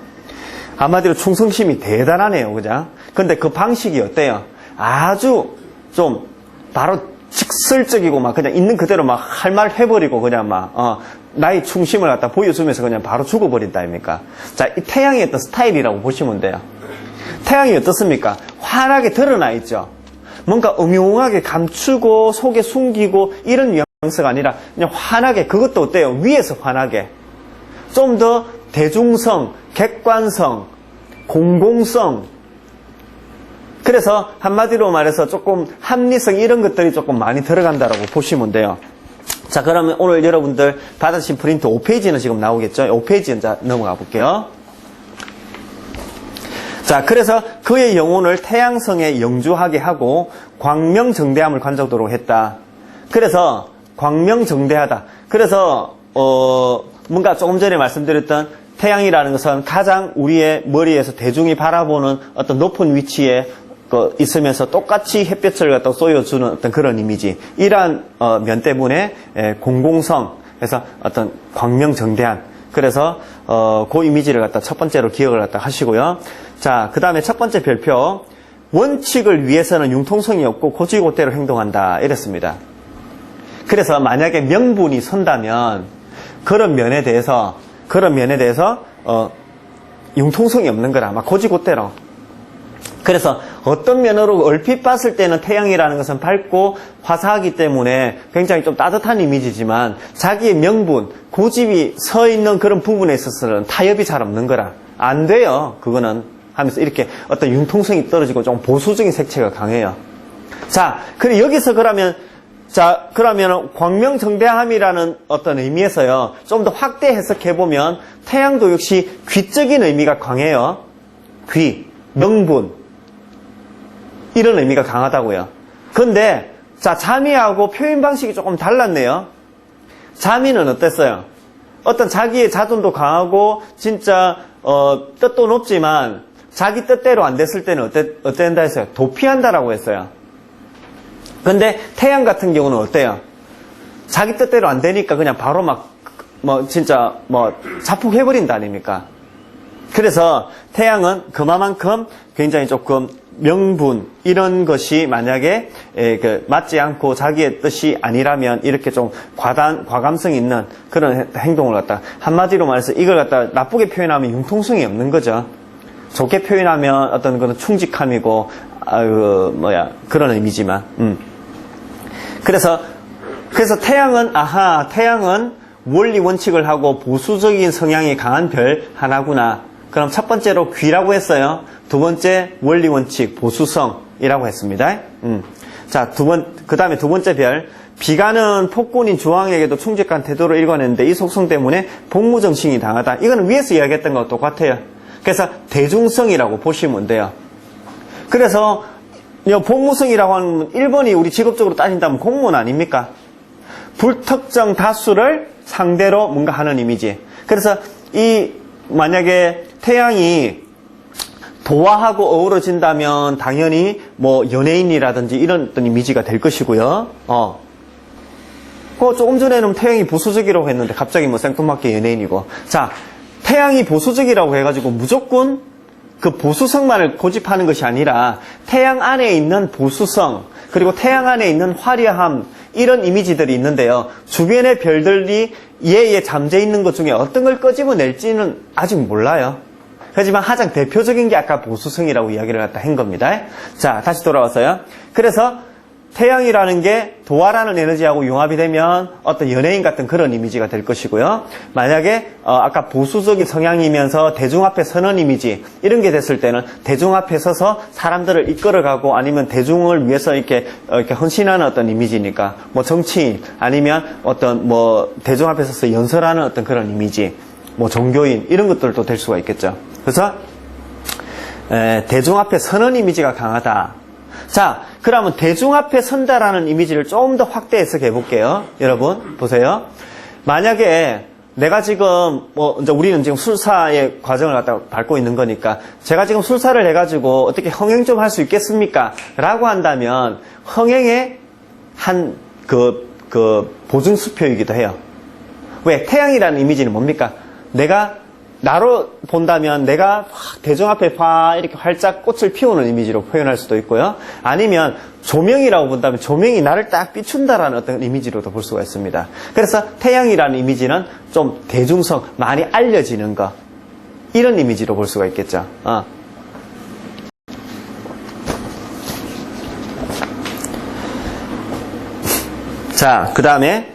한마디로 충성심이 대단하네요, 그죠? 근데 그 방식이 어때요? 아주 좀 바로 슬쩍이고 막 그냥 있는 그대로 막 할 말 해버리고 그냥 막, 나의 충심을 갖다 보여주면서 그냥 바로 죽어버린다 아닙니까? 자, 이 태양의 어떤 스타일이라고 보시면 돼요. 태양이 어떻습니까? 환하게 드러나 있죠. 뭔가 음흉하게 감추고 속에 숨기고 이런 뉘앙스가 아니라 그냥 환하게, 그것도 어때요? 위에서 환하게. 좀 더 대중성, 객관성, 공공성. 그래서 한마디로 말해서 조금 합리성 이런 것들이 조금 많이 들어간다라고 보시면 돼요. 자, 그러면 오늘 여러분들 받으신 프린트 5페이지는 지금 나오겠죠? 5페이지 이제 넘어가 볼게요. 자, 그래서 그의 영혼을 태양성에 영주하게 하고 광명정대함을 관정도록 했다. 그래서 광명정대하다. 그래서 뭔가 조금 전에 말씀드렸던 태양이라는 것은 가장 우리의 머리에서 대중이 바라보는 어떤 높은 위치에 있으면서 똑같이 햇볕을 갖다 쏘여주는 어떤 그런 이미지. 이러한 면 때문에 공공성, 그래서 어떤 광명정대한. 그래서 그 이미지를 갖다 첫 번째로 기억을 갖다 하시고요. 자, 그 다음에 첫 번째 별표. 원칙을 위해서는 융통성이 없고 고지고대로 행동한다. 이랬습니다. 그래서 만약에 명분이 선다면 그런 면에 대해서 융통성이 없는 거라. 막 고지고대로. 그래서 어떤 면으로 얼핏 봤을 때는 태양이라는 것은 밝고 화사하기 때문에 굉장히 좀 따뜻한 이미지지만 자기의 명분, 고집이 서 있는 그런 부분에 있어서는 타협이 잘 없는 거라. 안 돼요. 그거는 하면서 이렇게 어떤 융통성이 떨어지고 좀 보수적인 색채가 강해요. 자, 그래 여기서 그러면 광명정대함이라는 어떤 의미에서요. 좀 더 확대 해석해보면 태양도 역시 귀적인 의미가 강해요. 귀, 명분. 이런 의미가 강하다고요. 근데 자, 자미하고 표현 방식이 조금 달랐네요. 자미는 어땠어요? 어떤 자기의 자존도 강하고 진짜 뜻도 높지만 자기 뜻대로 안 됐을 때는 어땠다 했어요? 도피한다라고 했어요. 근데 태양 같은 경우는 어때요? 자기 뜻대로 안 되니까 그냥 바로 진짜 자폭해버린다 아닙니까? 그래서 태양은 그만큼 굉장히 조금 명분 이런 것이 만약에 맞지 않고 자기의 뜻이 아니라면 이렇게 좀 과감성 있는 그런 행동을 갖다 한마디로 말해서 이걸 갖다 나쁘게 표현하면 융통성이 없는 거죠. 좋게 표현하면 어떤 그런 충직함이고 그런 의미지만 그래서 태양은 원리 원칙을 하고 보수적인 성향이 강한 별 하나구나. 그럼 첫 번째로 귀라고 했어요. 두 번째 원리 원칙 보수성이라고 했습니다. 자, 그 다음에 두 번째 별. 비가는 폭군인 주왕에게도 충직한 태도를 일궈냈는데 이 속성 때문에 복무정신이 강하다. 이거는 위에서 이야기했던 것과 똑같아요. 그래서 대중성이라고 보시면 돼요. 그래서 복무성이라고 하는 1번이 우리 직업적으로 따진다면 공무원 아닙니까? 불특정 다수를 상대로 뭔가 하는 이미지. 그래서 만약에 태양이 도화하고 어우러진다면 당연히 연예인이라든지 이런 어떤 이미지가 될 것이고요. 조금 전에는 태양이 보수적이라고 했는데 갑자기 생뚱맞게 연예인이고. 자, 태양이 보수적이라고 해가지고 무조건 그 보수성만을 고집하는 것이 아니라 태양 안에 있는 보수성 그리고 태양 안에 있는 화려함 이런 이미지들이 있는데요. 주변의 별들이 얘에 잠재 있는 것 중에 어떤 걸 끄집어낼지는 아직 몰라요. 하지만 가장 대표적인 게 아까 보수성이라고 이야기를 갖다 한 겁니다. 자, 다시 돌아와서요. 그래서 태양이라는 게 도화라는 에너지하고 융합이 되면 어떤 연예인 같은 그런 이미지가 될 것이고요. 만약에 아까 보수적인 성향이면서 대중 앞에 서는 이미지 이런 게 됐을 때는 대중 앞에 서서 사람들을 이끌어가고 아니면 대중을 위해서 이렇게 헌신하는 어떤 이미지니까 정치인 아니면 어떤 대중 앞에 서서 연설하는 어떤 그런 이미지 종교인 이런 것들도 될 수가 있겠죠. 그래서 대중 앞에 서는 이미지가 강하다. 자, 그러면 대중 앞에 선다라는 이미지를 조금 더 확대 해석해 볼게요. 여러분, 보세요. 만약에 내가 지금, 이제 우리는 지금 술사의 과정을 갖다 밟고 있는 거니까, 제가 지금 술사를 해가지고 어떻게 흥행 좀 할 수 있겠습니까? 라고 한다면, 흥행의 보증수표이기도 해요. 왜? 태양이라는 이미지는 뭡니까? 내가 나로 본다면 내가 대중 앞에 이렇게 활짝 꽃을 피우는 이미지로 표현할 수도 있고요. 아니면 조명이라고 본다면 조명이 나를 딱 비춘다라는 어떤 이미지로도 볼 수가 있습니다. 그래서 태양이라는 이미지는 좀 대중성, 많이 알려지는 것, 이런 이미지로 볼 수가 있겠죠. 자, 그 다음에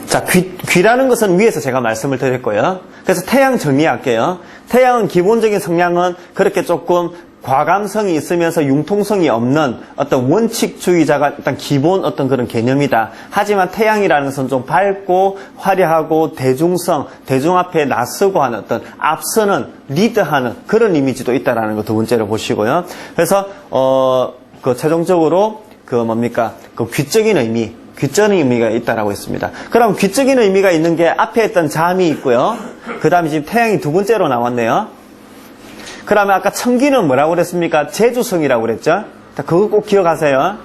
자, 귀라는 것은 위에서 제가 말씀을 드렸고요. 그래서 태양 정리할게요. 태양은 기본적인 성향은 그렇게 조금 과감성이 있으면서 융통성이 없는 어떤 원칙주의자가 일단 기본 어떤 그런 개념이다. 하지만 태양이라는 것은 좀 밝고 화려하고 대중성, 대중 앞에 나서고 하는 어떤 앞서는 리드하는 그런 이미지도 있다라는 거 두 번째로 보시고요. 그래서 최종적으로 귀적인 의미, 귀적인 의미가 있다라고 했습니다. 그럼 귀적인 의미가 있는 게 앞에 있던 잠이 있고요. 그 다음에 지금 태양이 두 번째로 나왔네요. 그러면 아까 청기는 뭐라고 그랬습니까? 제주성이라고 그랬죠? 자, 그거 꼭 기억하세요.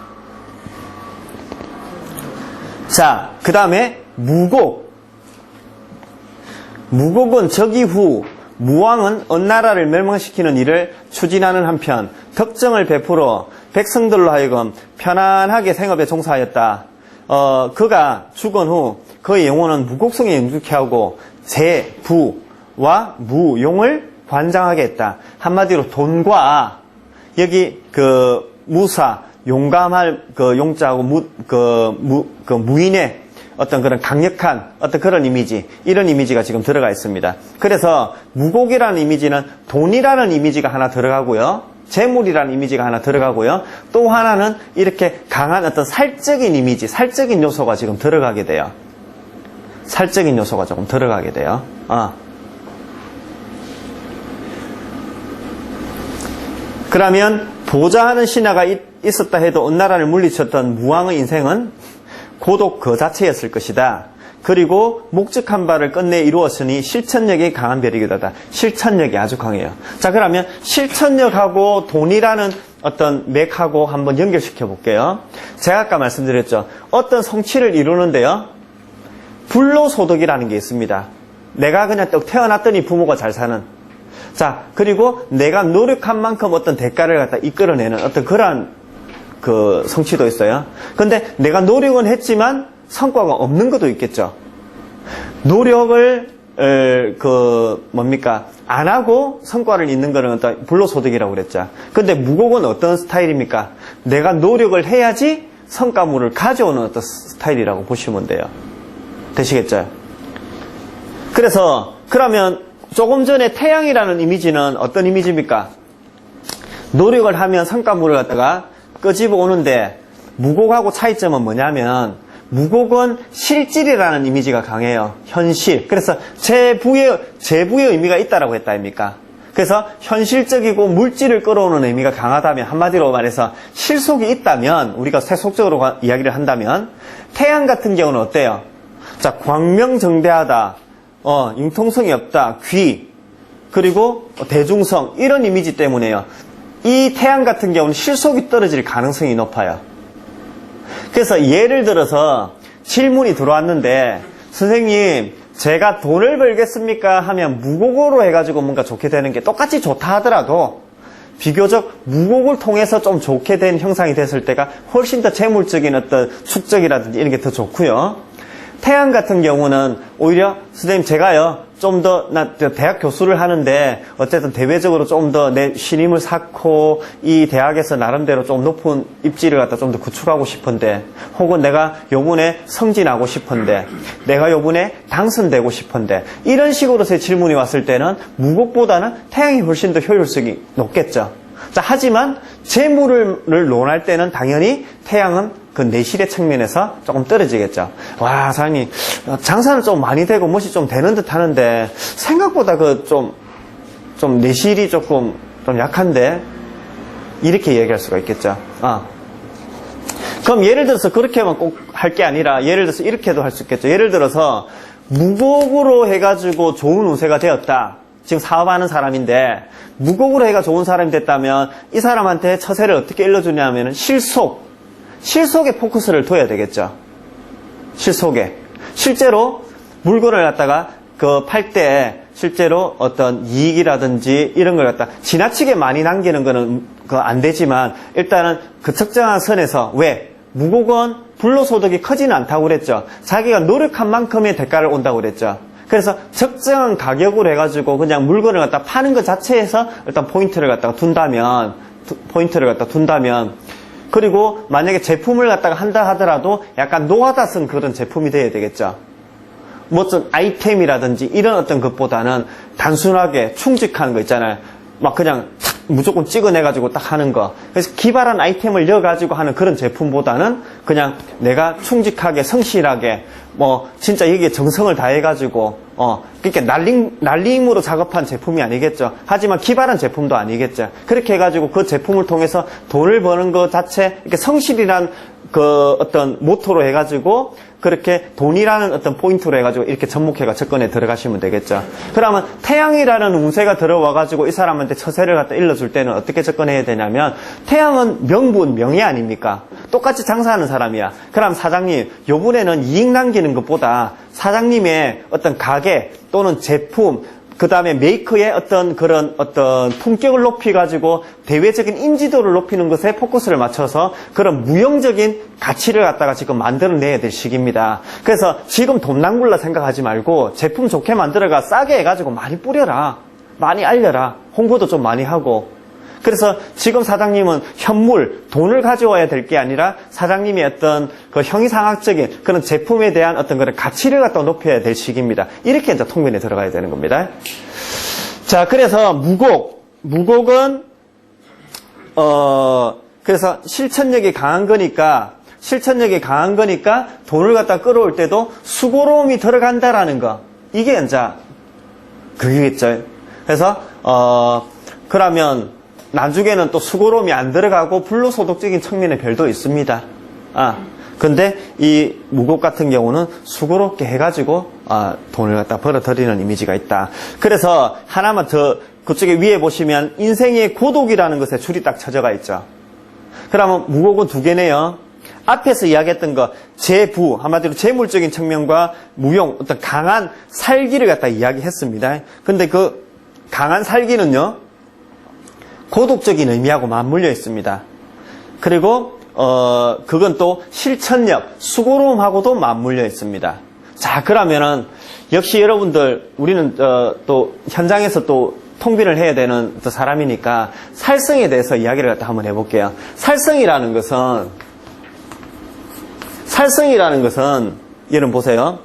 자, 그 다음에 무곡. 무곡은 즉위후 무왕은 어느 나라를 멸망시키는 일을 추진하는 한편 덕정을 베풀어 백성들로 하여금 편안하게 생업에 종사하였다. 그가 죽은 후 그의 영혼은 무곡성에 영주케 하고 재, 부와 무용을 관장하게 했다. 한마디로 돈과 여기 무사, 용감할 용자하고 무인의 어떤 그런 강력한 어떤 그런 이미지, 이런 이미지가 지금 들어가 있습니다. 그래서 무곡이라는 이미지는 돈이라는 이미지가 하나 들어가고요. 재물이라는 이미지가 하나 들어가고요. 또 하나는 이렇게 강한 어떤 살적인 이미지, 살적인 요소가 지금 들어가게 돼요. 살적인 요소가 조금 들어가게 돼요. 그러면 보좌하는 신하가 있었다 해도 어느 나라를 물리쳤던 무왕의 인생은 고독 그 자체였을 것이다. 그리고 목적한 바를 끝내 이루었으니 실천력이 강한 별이기도 하다. 실천력이 아주 강해요. 자, 그러면 실천력하고 돈이라는 어떤 맥하고 한번 연결시켜 볼게요. 제가 아까 말씀드렸죠. 어떤 성취를 이루는데요. 불로소득이라는 게 있습니다. 내가 그냥 또 태어났더니 부모가 잘 사는. 자, 그리고 내가 노력한 만큼 어떤 대가를 갖다 이끌어내는 어떤 그러한 성취도 있어요. 근데 내가 노력은 했지만 성과가 없는 것도 있겠죠. 노력을 안 하고 성과를 잇는 거는 어떤 불로소득이라고 그랬죠. 근데 무곡은 어떤 스타일입니까? 내가 노력을 해야지 성과물을 가져오는 어떤 스타일이라고 보시면 돼요. 되시겠죠? 그래서 그러면 조금 전에 태양이라는 이미지는 어떤 이미지입니까? 노력을 하면 성과물을 갖다가 끄집어 오는데 무곡하고 차이점은 뭐냐면 무곡은 실질이라는 이미지가 강해요. 현실. 그래서 제부의 의미가 있다라고 했다 아닙니까? 그래서 현실적이고 물질을 끌어오는 의미가 강하다면, 한마디로 말해서 실속이 있다면, 우리가 세속적으로 이야기를 한다면 태양 같은 경우는 어때요? 자, 광명정대하다, 융통성이 없다, 귀, 그리고 대중성, 이런 이미지 때문에요. 이 태양 같은 경우는 실속이 떨어질 가능성이 높아요. 그래서 예를 들어서 질문이 들어왔는데, 선생님, 제가 돈을 벌겠습니까? 하면 무곡으로 해가지고 뭔가 좋게 되는 게 똑같이 좋다 하더라도 비교적 무곡을 통해서 좀 좋게 된 형상이 됐을 때가 훨씬 더 재물적인 어떤 축적이라든지 이런 게 더 좋고요. 태양 같은 경우는 오히려 선생님 제가요 좀 더 나 대학 교수를 하는데 어쨌든 대외적으로 좀 더 내 신임을 쌓고 이 대학에서 나름대로 좀 높은 입지를 갖다 좀 더 구축하고 싶은데, 혹은 내가 요번에 승진하고 싶은데, 내가 요번에 당선되고 싶은데, 이런 식으로서의 질문이 왔을 때는 무곡보다는 태양이 훨씬 더 효율성이 높겠죠. 자, 하지만 재물을 논할 때는 당연히 태양은 그 내실의 측면에서 조금 떨어지겠죠. 와, 사장님, 장사는 좀 많이 되고 멋이 좀 되는 듯 하는데, 생각보다 좀 내실이 조금 좀 약한데, 이렇게 얘기할 수가 있겠죠. 그럼 예를 들어서 그렇게만 꼭 할 게 아니라, 예를 들어서 이렇게도 할 수 있겠죠. 예를 들어서, 무곡으로 해가지고 좋은 운세가 되었다. 지금 사업하는 사람인데, 무곡으로 해가 좋은 사람이 됐다면, 이 사람한테 처세를 어떻게 일러주냐면, 실속에 포커스를 둬야 되겠죠. 실속에. 실제로 물건을 갖다가 그 팔 때 실제로 어떤 이익이라든지 이런 걸 갖다 지나치게 많이 남기는 거는 안 되지만 일단은 그 적정한 선에서 왜? 무곡은 불로소득이 크지는 않다고 그랬죠. 자기가 노력한 만큼의 대가를 온다고 그랬죠. 그래서 적정한 가격으로 해가지고 그냥 물건을 갖다 파는 것 자체에서 일단 포인트를 갖다가 둔다면 그리고 만약에 제품을 갖다가 한다 하더라도 약간 노하다 쓴 그런 제품이 돼야 되겠죠. 뭐 어떤 아이템이라든지 이런 어떤 것보다는 단순하게 충직한 거 있잖아요. 막 그냥 탁 무조건 찍어내가지고 딱 하는 거. 그래서 기발한 아이템을 넣어가지고 하는 그런 제품보다는 그냥 내가 충직하게 성실하게 뭐 진짜 여기에 정성을 다해가지고 그러니까 날림으로 작업한 제품이 아니겠죠. 하지만 기발한 제품도 아니겠죠. 그렇게 해가지고 그 제품을 통해서 돈을 버는 것 자체 이렇게 성실이란 그 어떤 모토로 해가지고 그렇게 돈이라는 어떤 포인트로 해가지고 이렇게 접목해가 접근에 들어가시면 되겠죠. 그러면 태양이라는 운세가 들어와가지고 이 사람한테 처세를 갖다 일러줄 때는 어떻게 접근해야 되냐면 태양은 명분, 명예 아닙니까? 똑같이 장사하는 사람이야. 그럼 사장님, 요번에는 이익 남기는 것보다 사장님의 어떤 가게 또는 제품 그 다음에 메이커의 어떤 그런 어떤 품격을 높이가지고 대외적인 인지도를 높이는 것에 포커스를 맞춰서 그런 무형적인 가치를 갖다가 지금 만들어내야 될 시기입니다. 그래서 지금 돈 낭굴라 생각하지 말고 제품 좋게 만들어가 싸게 해가지고 많이 뿌려라. 많이 알려라. 홍보도 좀 많이 하고. 그래서 지금 사장님은 현물, 돈을 가져와야 될 게 아니라 사장님의 어떤 그 형이상학적인 그런 제품에 대한 어떤 그런 가치를 갖다 높여야 될 시기입니다. 이렇게 이제 통변에 들어가야 되는 겁니다. 자, 그래서 무곡은, 그래서 실천력이 강한 거니까 돈을 갖다 끌어올 때도 수고로움이 들어간다라는 거. 이게 이제 그게겠죠. 그래서, 그러면, 나중에는 또 수고로움이 안 들어가고 불로소득적인 측면의 별도 있습니다. 근데 이 무곡 같은 경우는 수고롭게 해가지고 돈을 갖다 벌어들이는 이미지가 있다. 그래서 하나만 더 그쪽에 위에 보시면 인생의 고독이라는 것에 줄이 딱 쳐져가 있죠. 그러면 무곡은 두 개네요. 앞에서 이야기했던 거 재부 한마디로 재물적인 측면과 무용 어떤 강한 살기를 갖다 이야기했습니다. 근데 그 강한 살기는요. 고독적인 의미하고 맞물려 있습니다. 그리고 그건 또 실천력, 수고로움하고도 맞물려 있습니다. 자, 그러면은 역시 여러분들 우리는 또 현장에서 또 통비를 해야 되는 또 사람이니까 살성에 대해서 이야기를 갖다 한번 해볼게요. 살성이라는 것은 여러분 보세요.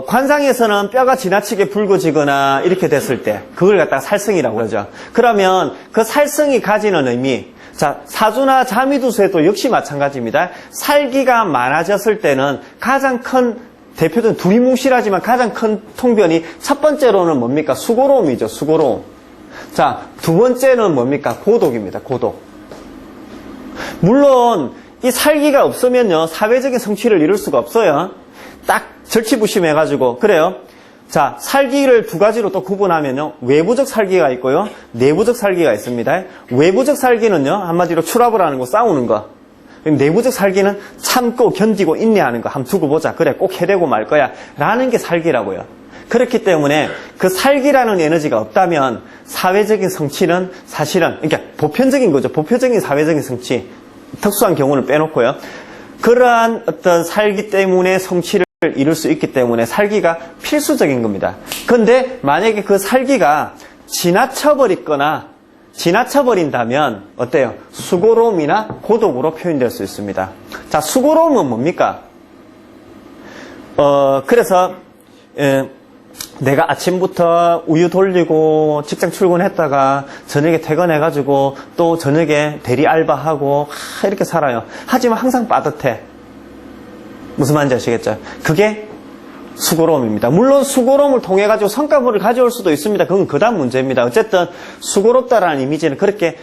관상에서는 뼈가 지나치게 붉어지거나 이렇게 됐을 때 그걸 갖다가 살성이라고 그러죠. 그러면 그 살성이 가지는 의미, 자, 사주나 자미두수에도 역시 마찬가지입니다. 살기가 많아졌을 때는 가장 큰 대표적인 두리뭉실하지만 가장 큰 통변이 첫 번째로는 뭡니까? 수고로움이죠. 수고로움. 자, 두 번째는 뭡니까? 고독입니다. 고독. 물론 이 살기가 없으면요 사회적인 성취를 이룰 수가 없어요. 딱 절치부심해가지고 그래요. 자, 살기를 두 가지로 또 구분하면요 외부적 살기가 있고요 내부적 살기가 있습니다. 외부적 살기는요 한마디로 추락을 하는 거, 싸우는 거. 내부적 살기는 참고 견디고 인내하는 거. 한번 두고 보자. 그래 꼭 해내고 말 거야 라는 게 살기라고요. 그렇기 때문에 그 살기라는 에너지가 없다면 사회적인 성취는 사실은 그러니까 보편적인 거죠. 보편적인 사회적인 성취, 특수한 경우는 빼놓고요. 그러한 어떤 살기 때문에 성취를 이룰 수 있기 때문에 살기가 필수적인 겁니다. 근데 만약에 그 살기가 지나쳐버린다면 어때요? 수고로움이나 고독으로 표현될 수 있습니다. 자, 수고로움은 뭡니까? 그래서 내가 아침부터 우유 돌리고 직장 출근했다가 저녁에 퇴근해가지고 또 저녁에 대리 알바하고 이렇게 살아요. 하지만 항상 빠듯해. 무슨 말인지 아시겠죠? 그게 수고로움입니다. 물론 수고로움을 통해 가지고 성과물을 가져올 수도 있습니다. 그건 그다음 문제입니다. 어쨌든 수고롭다라는 이미지는 그렇게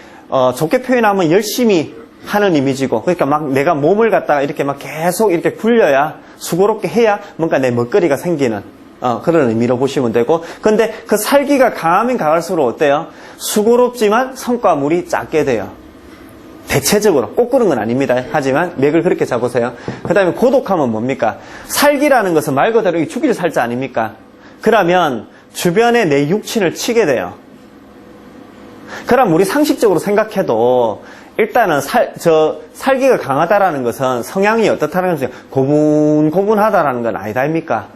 좋게 표현하면 열심히 하는 이미지고, 그러니까 막 내가 몸을 갖다가 이렇게 막 계속 이렇게 굴려야 수고롭게 해야 뭔가 내 먹거리가 생기는 그런 의미로 보시면 되고, 근데 그 살기가 강하면 강할수록 어때요? 수고롭지만 성과물이 작게 돼요. 대체적으로 꼭 그런 건 아닙니다. 하지만 맥을 그렇게 잡으세요. 그 다음에 고독함은 뭡니까? 살기라는 것은 말 그대로 죽일 살자 아닙니까? 그러면 주변에 내 육친을 치게 돼요. 그럼 우리 상식적으로 생각해도 일단은 살기가 강하다라는 것은 성향이 어떻다는 것은 고분고분하다라는 건 아니다 아닙니까?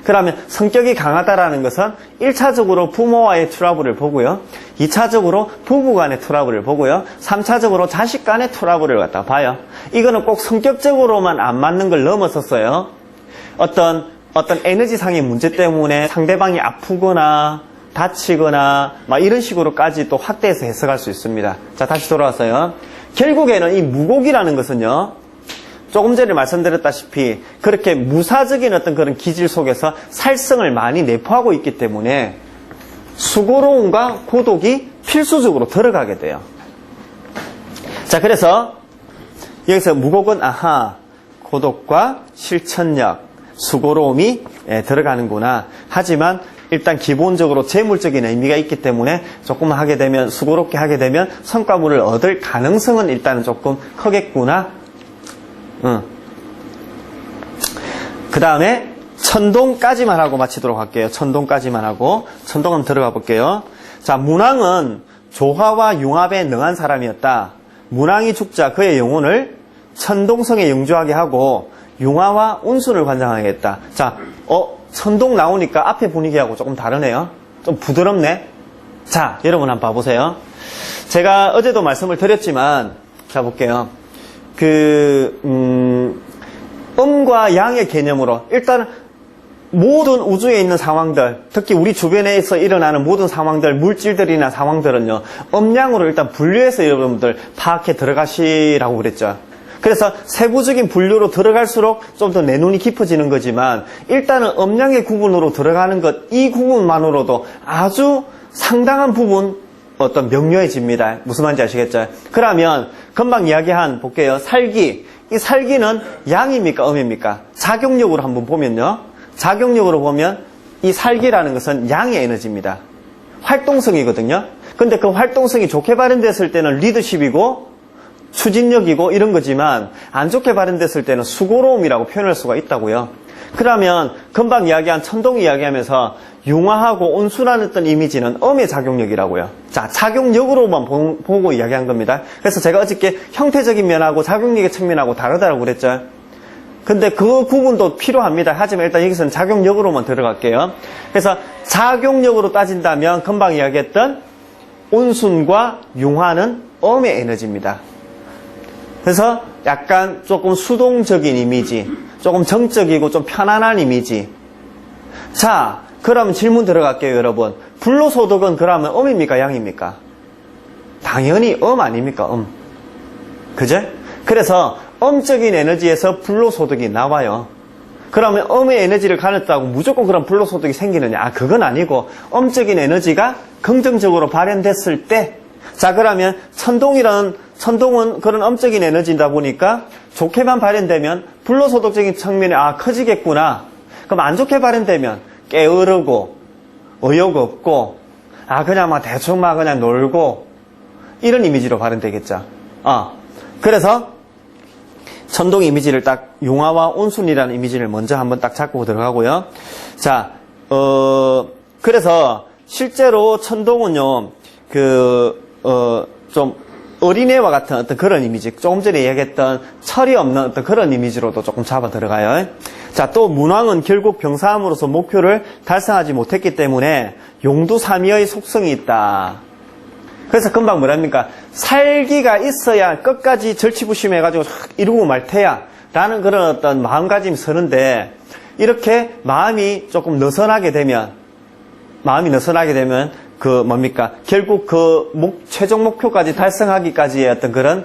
그러면 성격이 강하다라는 것은 1차적으로 부모와의 트러블을 보고요. 2차적으로 부부 간의 트러블을 보고요. 3차적으로 자식 간의 트러블을 갖다 봐요. 이거는 꼭 성격적으로만 안 맞는 걸 넘어섰어요. 어떤 에너지상의 문제 때문에 상대방이 아프거나 다치거나 막 이런 식으로까지 또 확대해서 해석할 수 있습니다. 자, 다시 돌아와서요. 결국에는 이 무곡이라는 것은요. 조금 전에 말씀드렸다시피 그렇게 무사적인 어떤 그런 기질 속에서 살성을 많이 내포하고 있기 때문에 수고로움과 고독이 필수적으로 들어가게 돼요. 자, 그래서 여기서 무곡은 고독과 실천력, 수고로움이 들어가는구나. 하지만 일단 기본적으로 재물적인 의미가 있기 때문에 조금 하게 되면 수고롭게 하게 되면 성과물을 얻을 가능성은 일단은 조금 크겠구나. 그 다음에 천동까지만 하고 마치도록 할게요. 천동까지만 하고 천동은 들어가 볼게요. 자, 문왕은 조화와 융합에 능한 사람이었다. 문왕이 죽자 그의 영혼을 천동성에 영주하게 하고 융화와 운순을 관장하게 했다. 자, 천동 나오니까 앞에 분위기하고 조금 다르네요. 좀 부드럽네. 자, 여러분 한번 봐보세요. 제가 어제도 말씀을 드렸지만 자 볼게요. 음과 양의 개념으로 일단 모든 우주에 있는 상황들, 특히 우리 주변에서 일어나는 모든 상황들, 물질들이나 상황들은요, 음양으로 일단 분류해서 여러분들 파악해 들어가시라고 그랬죠. 그래서 세부적인 분류로 들어갈수록 좀 더 내 눈이 깊어지는 거지만 일단은 음양의 구분으로 들어가는 것, 이 구분만으로도 아주 상당한 부분 어떤 명료해집니다. 무슨 말인지 아시겠죠? 그러면 금방 이야기한 볼게요. 살기. 이 살기는 양입니까? 음입니까? 작용력으로 한번 보면요. 작용력으로 보면 이 살기라는 것은 양의 에너지입니다. 활동성이거든요. 근데 그 활동성이 좋게 발현됐을 때는 리더십이고 추진력이고 이런 거지만 안 좋게 발현됐을 때는 수고로움이라고 표현할 수가 있다고요. 그러면 금방 이야기한 천동 이야기하면서 융화하고 온순한 어떤 이미지는 음의 작용력이라고요. 자, 작용력으로만 보고 이야기한 겁니다. 그래서 제가 어저께 형태적인 면하고 작용력의 측면하고 다르다고 그랬죠. 근데 그 구분도 필요합니다. 하지만 일단 여기서는 작용력으로만 들어갈게요. 그래서 작용력으로 따진다면 금방 이야기했던 온순과 융화는 음의 에너지입니다. 그래서 약간 조금 수동적인 이미지, 조금 정적이고 좀 편안한 이미지. 자, 그러면 질문 들어갈게요, 여러분. 불로소득은 그러면 음입니까, 양입니까? 당연히 아닙니까, 그죠? 그래서 음적인 에너지에서 불로소득이 나와요. 그러면 음의 에너지를 가졌다고 무조건 그런 불로소득이 생기느냐? 그건 아니고 음적인 에너지가 긍정적으로 발현됐을 때, 자, 그러면 천동은 그런 음적인 에너지이다 보니까 좋게만 발현되면 불로소득적인 측면이 커지겠구나. 그럼 안 좋게 발현되면 게으르고 의욕 없고 그냥 대충 그냥 놀고 이런 이미지로 발현되겠죠. 그래서 천동 이미지를 딱 융화와 온순이라는 이미지를 먼저 한번 딱 잡고 들어가고요. 자, 그래서 실제로 천동은요, 좀 어린애와 같은 어떤 그런 이미지, 조금 전에 얘기했던 철이 없는 어떤 그런 이미지로도 조금 잡아 들어가요. 자, 또 문왕은 결국 병사함으로써 목표를 달성하지 못했기 때문에 용두삼위의 속성이 있다. 그래서 금방 뭐랍니까? 살기가 있어야 끝까지 절치부심해가지고 이루고 말 테야 라는 그런 어떤 마음가짐이 서는데, 이렇게 마음이 조금 느슨하게 되면 결국 최종 목표까지 달성하기까지의 어떤 그런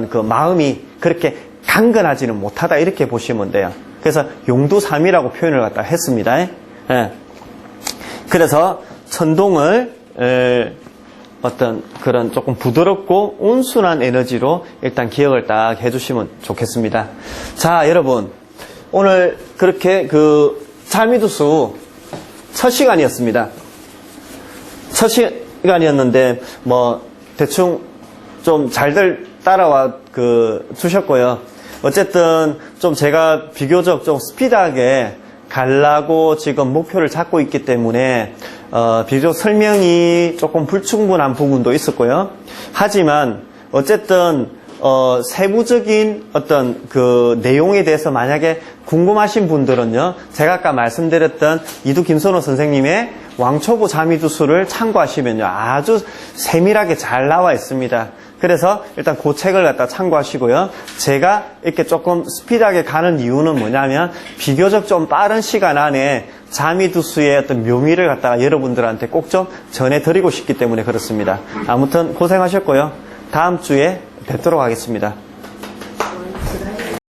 그 마음이 그렇게 강건하지는 못하다, 이렇게 보시면 돼요. 그래서 용두삼위라고 표현을 갖다 했습니다. 예. 그래서 천동을 어떤 그런 조금 부드럽고 온순한 에너지로 일단 기억을 딱 해주시면 좋겠습니다. 자, 여러분, 오늘 그렇게 잘미두수 첫 시간이었습니다. 첫 시간이었는데 대충 좀 잘들 따라와 주셨고요. 어쨌든 좀 제가 비교적 좀 스피드하게 가려고 지금 목표를 잡고 있기 때문에 비교적 설명이 조금 불충분한 부분도 있었고요. 하지만 어쨌든 세부적인 어떤 그 내용에 대해서 만약에 궁금하신 분들은요, 제가 아까 말씀드렸던 이두 김선호 선생님의 왕초보 자미두수를 참고하시면요, 아주 세밀하게 잘 나와 있습니다. 그래서 일단 그 책을 갖다 참고하시고요. 제가 이렇게 조금 스피드하게 가는 이유는 뭐냐면 비교적 좀 빠른 시간 안에 자미두수의 어떤 묘미를 갖다가 여러분들한테 꼭 좀 전해드리고 싶기 때문에 그렇습니다. 아무튼 고생하셨고요. 다음 주에 뵙도록 하겠습니다.